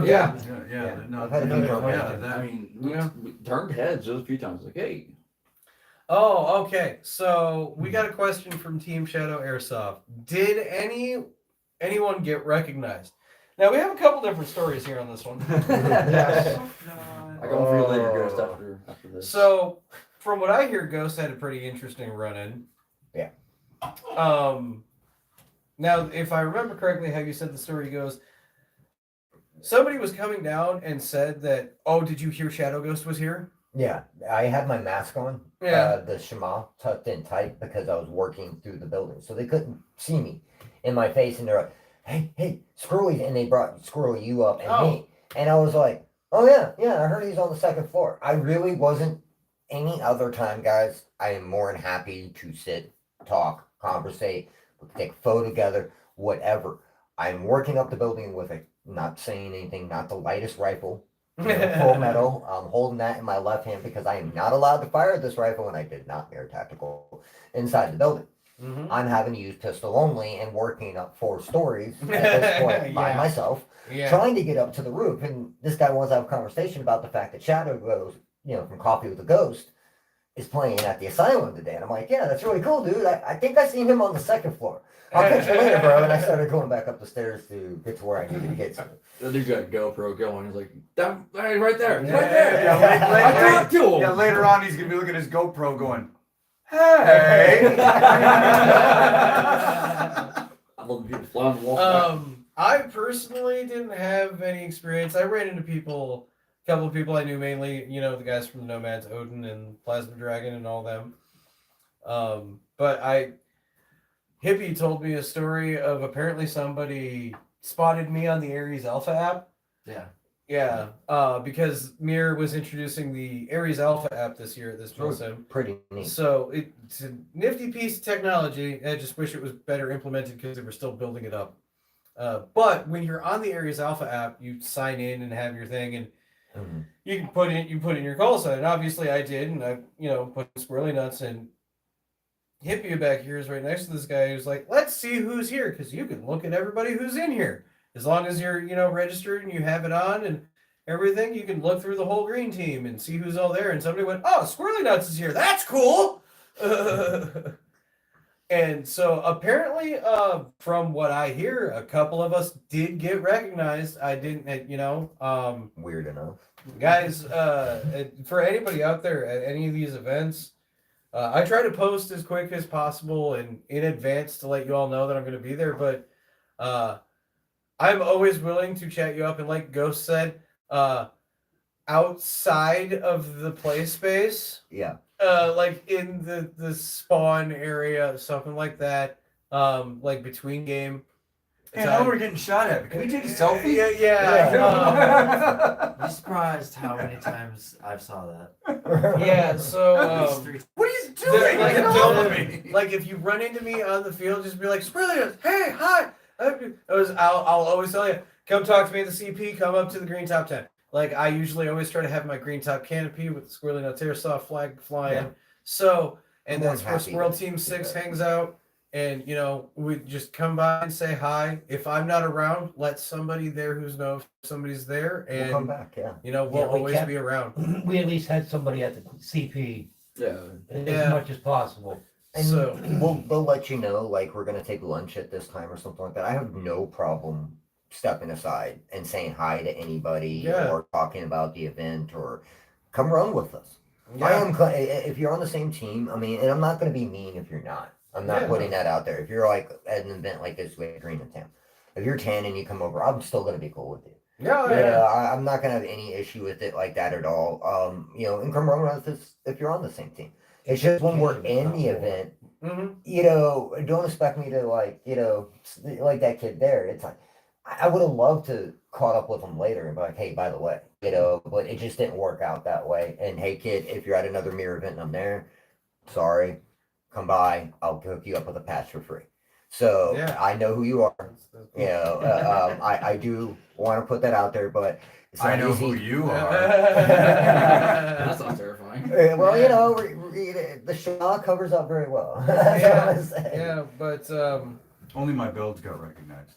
Yeah.
Yeah. No,
I've had a few
yeah,
times.
I mean, we turned heads just a few times. Like, hey,
Oh, okay. So we got a question from Team Shadow Airsoft. Did anyone get recognized? Now we have a couple different stories here on this one.
Yes.
I got one for you later, Ghost, after this.
So from what I hear, Ghost had a pretty interesting run-in.
Yeah.
Now, if I remember correctly, how you said the story goes, somebody was coming down and said that, oh, did you hear Shadow Ghost was here?
Yeah, I had my mask on.
Yeah.
The shema tucked in tight because I was working through the building, so they couldn't see me in my face, and they're like, "Hey, Squirrely," and they brought Squirrely you up and me, and I was like, "Oh yeah, I heard he's on the second floor." I really wasn't. Any other time, guys, I am more than happy to sit, talk, conversate, take a photo together, whatever. I'm working up the building with a, not saying anything, not the lightest rifle, full metal. I'm holding that in my left hand because I am not allowed to fire this rifle, and I did not mirror tactical inside the building.
Mm-hmm.
I'm having to use pistol only and working up 4 stories at this point by
Yeah.
myself, trying to get up to the roof. And this guy wants to have a conversation about the fact that Shadow goes, from Coffee with a Ghost, is playing at the asylum today. And I'm like, yeah, that's really cool, dude. I think I seen him on the second floor. I'll catch you later, bro. And I started going back up the stairs to get to where I needed to get to.
The dude got a GoPro going. He's like, that right there,
Yeah.
right there.
Yeah,
I talked to him.
Yeah, later on he's gonna be looking at his GoPro going, "Hey."
I love the people flying the wall.
I personally didn't have any experience. I ran into a couple of people I knew, mainly, the guys from the Nomads, Odin and Plasma Dragon and all them. But Hippie told me a story of apparently somebody spotted me on the Ares Alpha app.
Yeah.
Yeah, because Mir was introducing the Ares Alpha app this year at this Milsim.
Pretty neat.
So it's a nifty piece of technology. I just wish it was better implemented because they were still building it up. But when you're on the Ares Alpha app, you sign in and have your thing, and you can put in your call sign. And obviously I did, and I put Squirrely Nuts, and Hippie back here is right next to this guy who's like, let's see who's here, because you can look at everybody who's in here. As long as you're, registered and you have it on and everything, you can look through the whole green team and see who's all there. And somebody went, oh, Squirrely Nuts is here. That's cool. And so apparently, from what I hear, a couple of us did get recognized. I didn't,
Weird enough.
guys, for anybody out there at any of these events, I try to post as quick as possible and in advance to let you all know that I'm going to be there. But I'm always willing to chat you up. And like Ghost said, outside of the play space,
Yeah.
like in the spawn area, something like that, like between game.
Hey, now we're getting shot at. Can we take a selfie?
Yeah.
I'd be surprised how many times I've saw that.
Yeah, so
At least 3
What are you doing? Get off of me.
like if you run into me on the field, just be like, Squirrely, hey, hi, I'll always tell you, come talk to me at the CP. Come up to the green top 10. Like I usually always try to have my green top canopy with the Squirrely Nuts Airsoft flag flying.
Yeah.
So, and
I'm more
that's
than
where
happy
Squirrel
to
Team
do
6
that.
hangs out. And we just come by and say hi. If I'm not around, let somebody there who's know if somebody's there,
We'll
and
come back. Yeah.
we'll
Yeah, we
always
kept-
be around.
We at least had somebody at the CP
Yeah.
as
Yeah.
much as possible.
And
So-
they'll let you know, like we're gonna take lunch at this time or something like that. I have no problem stepping aside and saying hi to anybody
Yeah.
or talking about the event or come run with us. I
Yeah,
am if you're on the same team. I mean, and I'm not gonna be mean if you're not. I'm not
Yeah.
putting that out there. If you're like at an event like this with Green and Tam, if you're 10 and you come over, I'm still gonna be cool with you.
yeah,
You
yeah.
know, I'm not gonna have any issue with it like that at all. And come run with us if you're on the same team. It's just when we're in the event,
Mm-hmm.
don't expect me to like that kid there. It's like I would have loved to caught up with him later and be like, hey, by the way, but it just didn't work out that way. And hey, kid, if you're at another mirror event and I'm there, sorry, come by. I'll hook you up with a patch for free. So
Yeah.
I know who you are. I do want to put that out there, but it's
I
not
know
easy.
who you are.
That sounds terrifying.
Well, the Shaw covers up very well.
Yeah, but
Only my builds got recognized.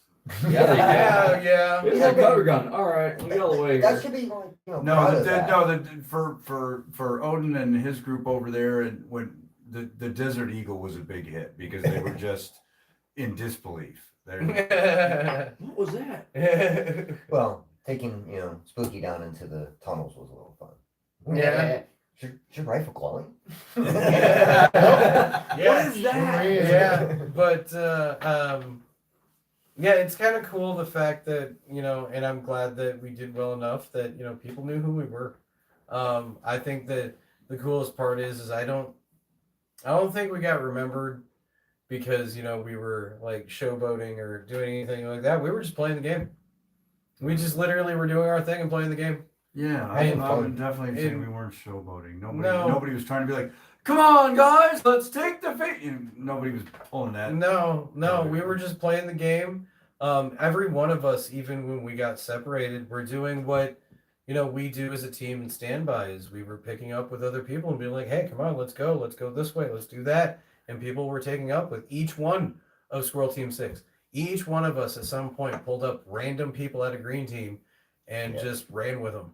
yeah.
It's a cover gun. All right, we got all the way
That
here.
should be like, proud
No,
of that.
for Odin and his group over there, and when the Desert Eagle was a big hit because they were just in disbelief. They're,
What was that?
Well, taking Spooky down into the tunnels was a little fun.
Yeah.
Is your rifle glowing?
Yeah.
What is that?
Yeah, but yeah, it's kind of cool the fact that and I'm glad that we did well enough that people knew who we were. I think that the coolest part is I don't think we got remembered because we were like showboating or doing anything like that. We were just playing the game. We just literally were doing our thing and playing the game.
yeah,
And-
I would definitely say
and-
we weren't showboating.
No.
Nobody was trying to be like, come on, guys, let's take the nobody was pulling that.
No, we were just playing the game. Every one of us, even when we got separated, we're doing what we do as a team in standby. Is we were picking up with other people and being like, "Hey, come on, let's go this way, let's do that." And people were taking up with each one of Squirrel Team 6. Each one of us at some point pulled up random people at a green team and just ran with them.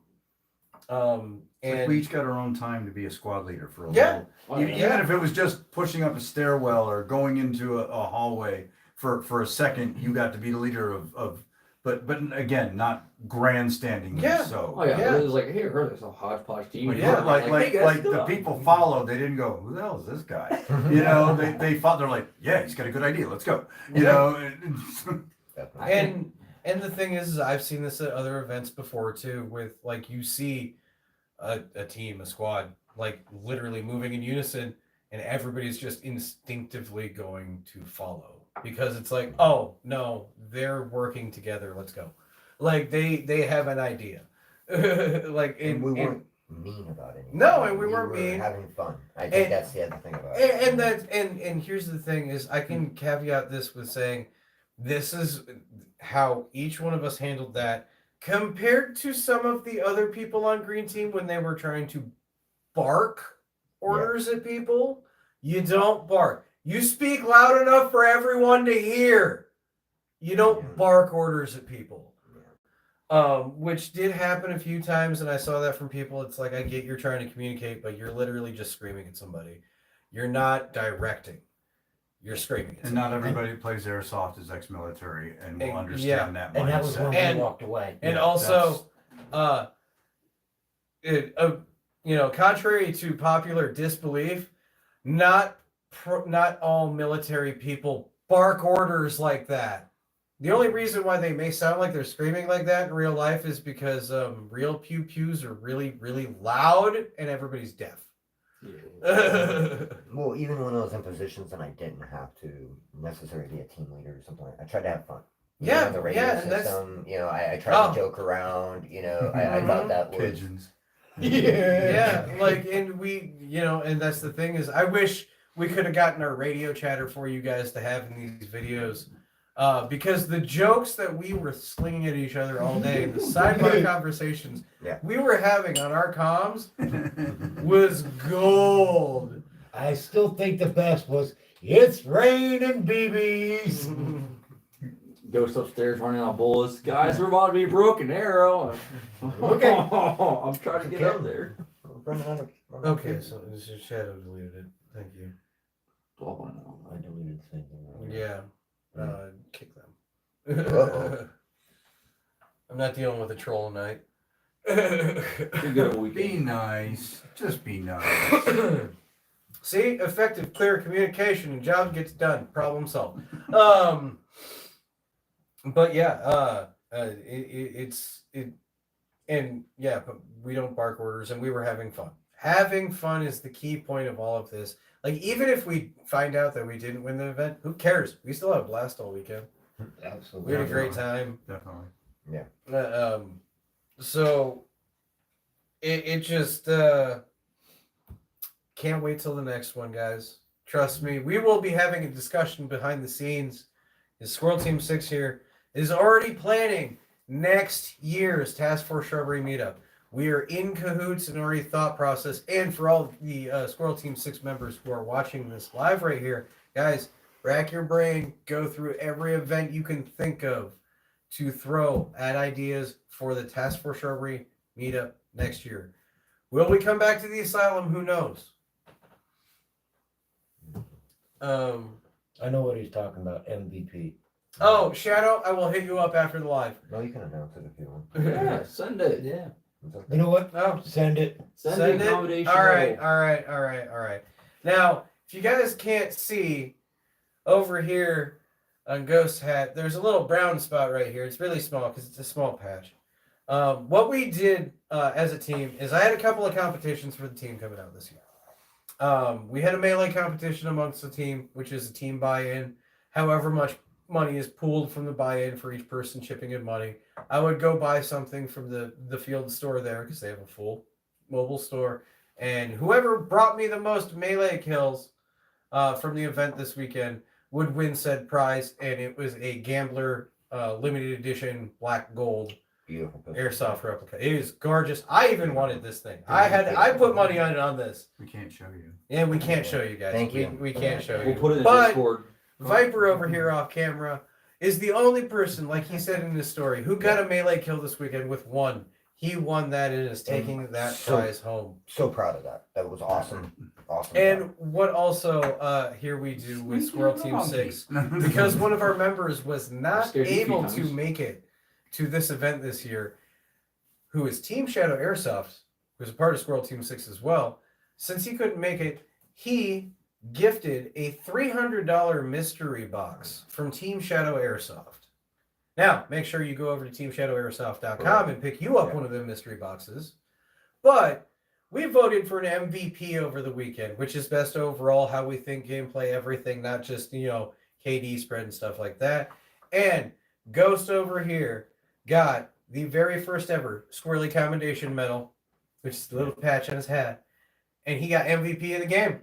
Like we each got our own time to be a squad leader for a
Yeah.
little. Even if it was just pushing up a stairwell or going into a hallway for a second, you got to be the leader of but again, not grandstanding.
Yeah.
So
Oh yeah,
Yeah.
it was like, hey, I heard there's a hodgepodge team.
Like,
Yeah.
like
hey, guys,
the
stop.
people followed. They didn't go, who the hell is this guy? They thought they're like, yeah, he's got a good idea. Let's go.
Definitely.
And the thing is I've seen this at other events before too, with like you see a team, a squad, like literally moving in unison, and everybody's just instinctively going to follow because it's like, oh no, they're working together. Let's go. Like they have an idea.
And we weren't mean about it.
No, and we weren't mean.
Having fun. I think
And-
that's the other thing about it.
and here's the thing is I can caveat this with saying this is how each one of us handled that compared to some of the other people on green team when they were trying to bark orders at people. You don't bark. You speak loud enough for everyone to hear. You don't
Yeah.
bark orders at people. Which did happen a few times, and I saw that from people. It's like, I get you're trying to communicate, but you're literally just screaming at somebody. You're not directing. You're screaming at
And not
somebody.
everybody that plays airsoft is ex-military and will
And-
understand that
And that was when
mindset.
And-
we walked away.
And
Yeah,
also, contrary to popular disbelief, not all military people bark orders like that. The only reason why they may sound like they're screaming like that in real life is because real pew pews are really, really loud and everybody's deaf.
Well, even when I was in positions and I didn't have to necessarily be a team leader or something, I tried to have fun.
Yeah,
The radio
yeah, and that's-
system, I tried
Oh.
to joke around, I thought that was.
Pigeons.
Yeah, like, and we, and that's the thing is, I wish we could have gotten our radio chatter for you guys to have in these videos. because the jokes that we were slinging at each other all day, the sidebar conversations we were having on our comms was gold.
I still think the best was "It's raining BBs."
Ghost upstairs running on bullets. Guys, we're about to be Broken Arrow.
Okay.
I'm trying to get up there.
Okay, so this is Shadow deleted it. Thank you.
I deleted the thing.
Yeah, kick them.
Uh-oh.
I'm not dealing with a troll tonight.
Pretty good of a
Be
weekend.
nice. Just be nice.
See, effective, clear communication, and job gets done. Problem solved. But yeah, but we don't bark orders, and we were having fun. Having fun is the key point of all of this. Like, even if we find out that we didn't win the event, who cares? We still had a blast all weekend.
Absolutely.
We had a great time.
Definitely.
So it just can't wait till the next one, guys. Trust me, we will be having a discussion behind the scenes. The Squirrel Team 6 here is already planning next year's Task Force Shrubbery meetup. We are in cahoots and already thought process. And for all the Squirrel Team 6 members who are watching this live right here, guys, rack your brain, go through every event you can think of to throw at ideas for the Task Force Shrubbery meetup next year. Will we come back to the asylum? Who knows?
I know what he's talking about. MVP.
Oh, Shadow, I will hit you up after the live.
No, you can announce it if you want.
Yeah, send it. Yeah.
You know what?
Oh,
Send it.
Send
send
the
it.
accommodation.
All right,
level.
all right. Now, if you guys can't see over here on Ghost Hat, there's a little brown spot right here. It's really small because it's a small patch. What we did as a team is I had a couple of competitions for the team coming out this year. We had a melee competition amongst the team, which is a team buy-in. However much money is pooled from the buy-in for each person chipping in money. I would go buy something from the field store there because they have a full mobile store. And whoever brought me the most melee kills from the event this weekend would win said prize. And it was a Gambler limited edition black gold
Beautiful pistol.
airsoft replica. It is gorgeous. I even wanted this thing. I put money on this.
We can't show you.
And we can't show you guys.
Thank you.
We can't show
We'll
you.
put it in
But
Discord.
Viper over here off camera is the only person, like he said in his story, who got a melee kill this weekend with one. He won that and is taking that prize home.
So proud of that. That was awesome. Awesome.
And what also here we do with Squirrel Team 6, because one of our members was not
scared you
able
three
to
times.
make it to this event this year, who is Team Shadow Airsoft, who's a part of Squirrel Team 6 as well. Since he couldn't make it, he gifted a $300 mystery box from Team Shadow Airsoft. Now, make sure you go over to teamshadowairsoft.com and pick you up one of the mystery boxes. But we voted for an MVP over the weekend, which is best overall, how we think gameplay, everything, not just, KD spread and stuff like that. And Ghost over here got the very first ever Squirrely Commendation Medal, which is the little patch on his hat. And he got MVP of the game.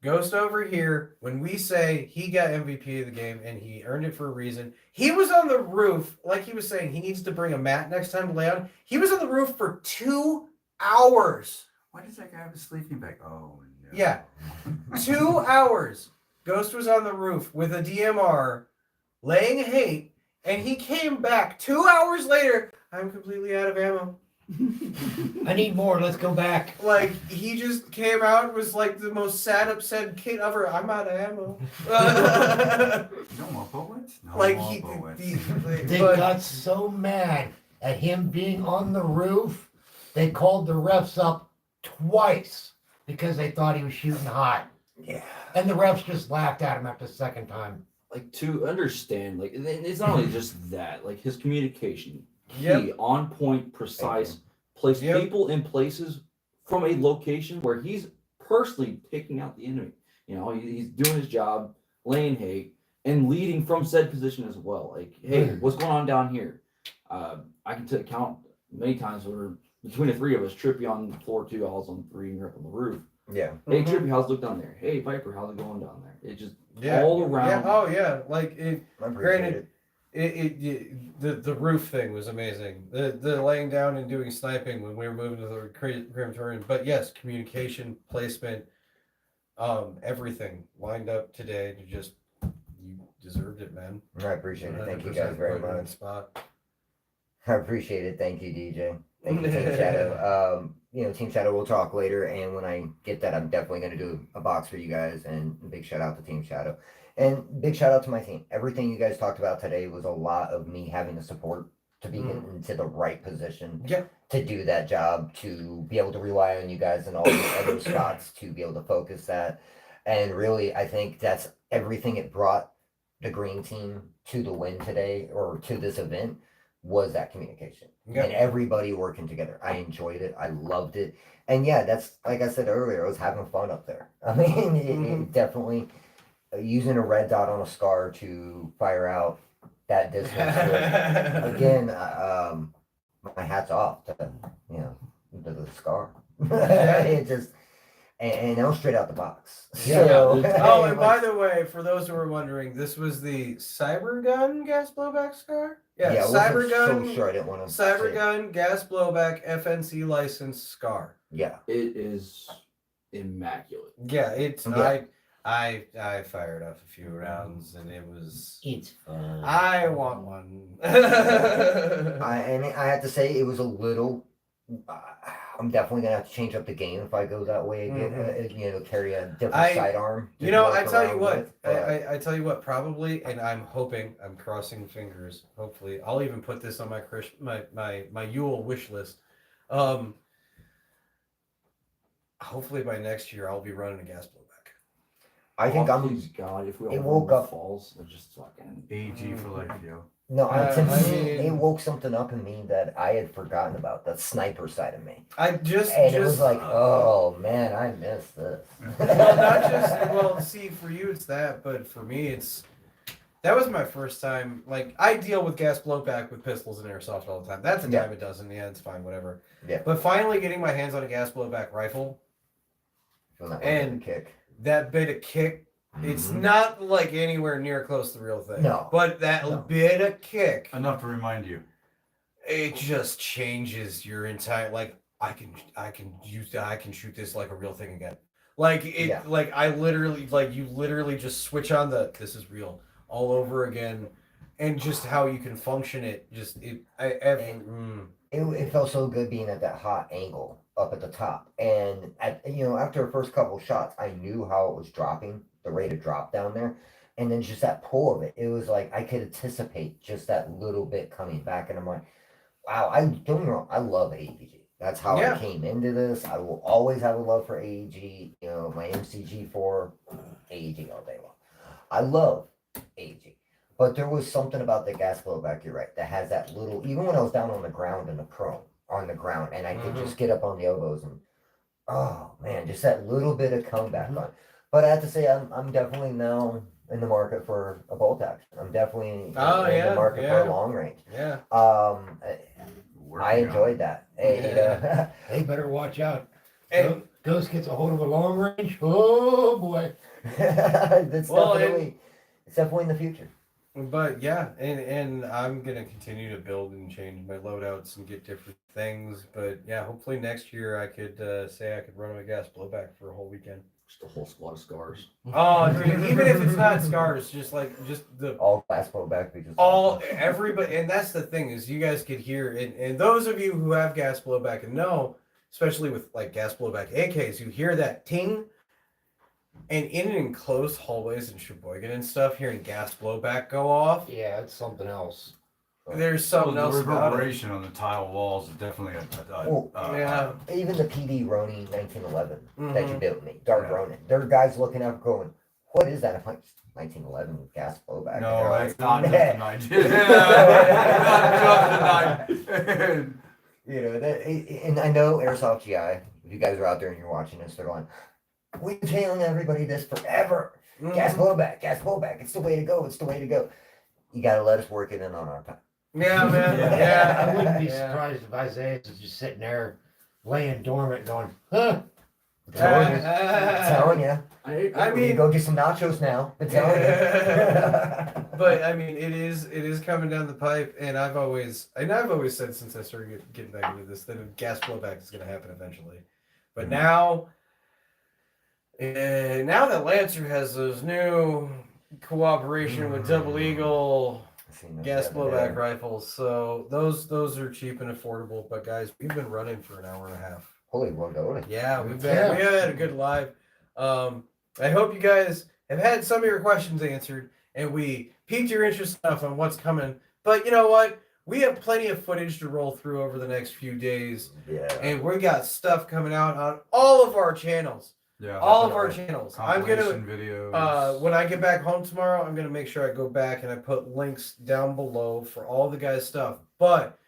Ghost over here, when we say he got MVP of the game and he earned it for a reason, he was on the roof, like he was saying, he needs to bring a mat next time to lay on. He was on the roof for 2 hours.
Why does that guy have a sleeping bag? Oh, no.
Yeah. 2 hours. Ghost was on the roof with a DMR laying hate, and he came back 2 hours later. I'm completely out of ammo.
I need more. Let's go back.
Like, he just came out and was like the most sad, upset kid ever. I'm out of ammo.
No more bullets? No
Like,
more bullets.
They got so mad at him being on the roof, they called the refs up twice because they thought he was shooting hot.
Yeah.
And the refs just laughed at him after the second time.
Like, to understand, like, it's not only just that, like, his communication.
Yep.
Key, on point, precise, place
Yep.
people in places from a location where he's personally taking out the enemy. He's doing his job, laying hate, and leading from said position as well. Like, hey, what's going on down here? I can count many times where between the three of us, Trippy on floor 2, I was on 3, and you're up on the roof.
Yeah.
Hey, Trippy, how's it look down there? Hey, Viper, how's it going down there? It just
Yeah.
all
Yeah.
around.
Oh yeah. Like it.
I appreciate
Granted, the roof thing was amazing. The laying down and doing sniping when we were moving to the crematorium. But yes, communication, placement, everything lined up today to just you deserved it, man.
I appreciate it. Thank you
100%
guys very
put you on the
much.
spot.
I appreciate it. Thank you, DJ. Thank you, Team Shadow. Team Shadow, we'll talk later. And when I get that, I'm definitely going to do a box for you guys. And big shout out to Team Shadow. And big shout out to my team. Everything you guys talked about today was a lot of me having the support to be into the right position
Yeah.
to do that job, to be able to rely on you guys and all the other spots to be able to focus that. And really, I think that's everything it brought the green team to the win today, or to this event, was that communication.
Yeah.
And everybody working together. I enjoyed it. I loved it. And yeah, that's like I said earlier, I was having fun up there. I mean, it definitely using a red dot on a scar to fire out that distance. Again, my hat's off to the scar. It just and that was straight out the box.
Yeah.
So,
Oh, and by the way, for those who are wondering, this was the cyber gun gas blowback scar. Yeah,
I wasn't
cyber gun.
So sure, I didn't want to.
Cyber gun gas blowback FNC license scar.
Yeah.
It is immaculate.
Yeah, it's
Yeah.
I fired off a few rounds and it was.
It's fun.
I want one.
I have to say it was a little. I'm definitely gonna have to change up the game if I go that way again. Carry a different sidearm. to work
I tell you
around
what,
with, but-
I tell you what, probably, and I'm crossing fingers. Hopefully, I'll even put this on my Yule wish list. Hopefully by next year I'll be running a gas blowback.
I think
Please God, if we
it
all
woke up-
falls, they're just fucking.
AG for life, yo.
No, to
I
me,
mean-
it woke something up in me that I had forgotten about, the sniper side of me.
It
Was like, oh man, I missed this.
well, not just see, for you it's that, but for me that was my first time. Like, I deal with gas blowback with pistols and airsoft all the time. That's a dime a dozen. Yeah, it's fine, whatever.
Yeah.
But finally getting my hands on a gas blowback rifle,
Feel that
And-
kick.
that bit of kick, it's
Mhm.
not like anywhere near close to the real thing.
No.
But that
No.
bit of kick,
Enough to remind you.
it just changes your entire, like, I can shoot this like a real thing again. Like it,
Yeah.
like you literally just switch on this is real all over again, and just how you can function it.
It felt so good being at that hot angle up at the top, and after the first couple shots, I knew how it was dropping, the rate of drop down there, and then just that pull of it. It was like I could anticipate just that little bit coming back, and I'm like, wow! Don't get me wrong, I love AEG. That's how
Yeah.
I came into this. I will always have a love for AEG. My MCG for AEG all day long. I love AEG. But there was something about the gas blowback, you're right, that has that little, even when I was down on the ground in the prone, on the ground, and I could just get up on the elbows and, oh man, just that little bit of comeback on. But I have to say, I'm definitely now in the market for a bolt action. I'm definitely in the market for a long range.
Yeah.
I enjoyed that.
Yeah.
They better watch out.
And
Ghost gets a hold of a long range. Oh boy.
It's
Well,
definitely in the future.
But yeah, and I'm gonna continue to build and change my loadouts and get different things. But yeah, hopefully next year I could say I could run a gas blowback for a whole weekend.
Just a whole squad of scars.
Oh, dude, even if it's not scars, just the
All gas blowback because
everybody, and that's the thing is you guys could hear, and those of you who have gas blowback and know, especially with like gas blowback AKs, you hear that ting. And in enclosed hallways in Sheboygan and stuff, hearing gas blowback go off,
Yeah, it's something else.
there's something
the
else about it.
reverberation on the tile walls is definitely
Yeah.
even the PD Ronin 1911 that you
Mhm.
built me, Dark
Yeah.
Ronin. There are guys looking up going, what is that? I'm like, 1911 gas blowback.
No,
And they're
that's
like,
not just
"Yeah."
the night. Not just the night.
And I know Airsoft GI, if you guys are out there and you're watching this, they're going, we've been telling everybody this forever. Gas blowback, it's the way to go, it's the way to go. You gotta let us work it in on our time.
Yeah, man.
Yeah.
Yeah.
I wouldn't be
Yeah.
surprised if Isaiah is just sitting there laying dormant going, huh?
Telling you. Telling you.
I
We
mean,
go get some nachos now. I'm telling you.
but I mean, it is coming down the pipe, and I've always said since I started getting back into this that a gas blowback is going to happen eventually. But now that Lancer has those new cooperation with Double Eagle
Seen those
gas
the other
blowback
day.
rifles, so those are cheap and affordable. But guys, we've been running for an hour and a half.
Holy moly.
Yeah, we had a good live. I hope you guys have had some of your questions answered, and we piqued your interest enough on what's coming. But you know what? We have plenty of footage to roll through over the next few days,
Yeah.
and we got stuff coming out on all of our channels.
Yeah.
All of our channels. I'm gonna
Compilation videos.
when I get back home tomorrow, I'm gonna make sure I go back and I put links down below for all the guys' stuff. But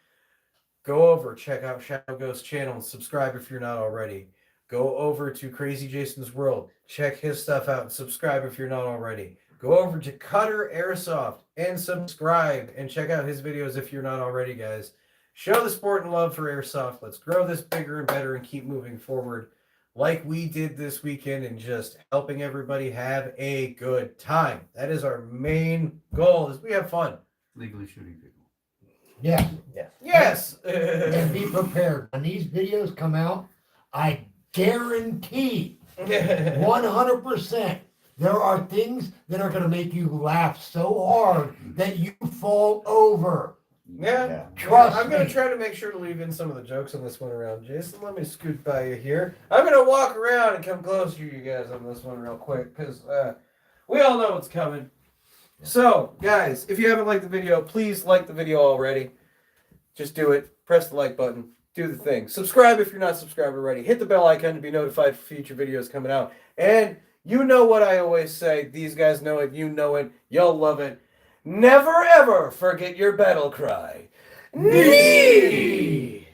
go over, check out Shadow Ghost's channel, and subscribe if you're not already. Go over to Crazy Jason's World, check his stuff out, and subscribe if you're not already. Go over to Cutter Airsoft and subscribe and check out his videos if you're not already, guys. Show the support and love for Airsoft. Let's grow this bigger and better and keep moving forward like we did this weekend and just helping everybody have a good time. That is our main goal, is we have fun.
Legally shooting people.
Yeah.
Yes.
And be prepared. When these videos come out, I guarantee 100% there are things that are going to make you laugh so hard that you fall over.
Yeah.
Trust
I'm going
me.
to try to make sure to leave in some of the jokes on this one around. Jason, let me scoot by you here. I'm going to walk around and come close to you guys on this one real quick because we all know what's coming. So, guys, if you haven't liked the video, please like the video already. Just do it. Press the like button. Do the thing. Subscribe if you're not subscribed already. Hit the bell icon to be notified for future videos coming out. And you know what I always say. These guys know it. You know it. Y'all love it. Never ever forget your battle cry. Nee!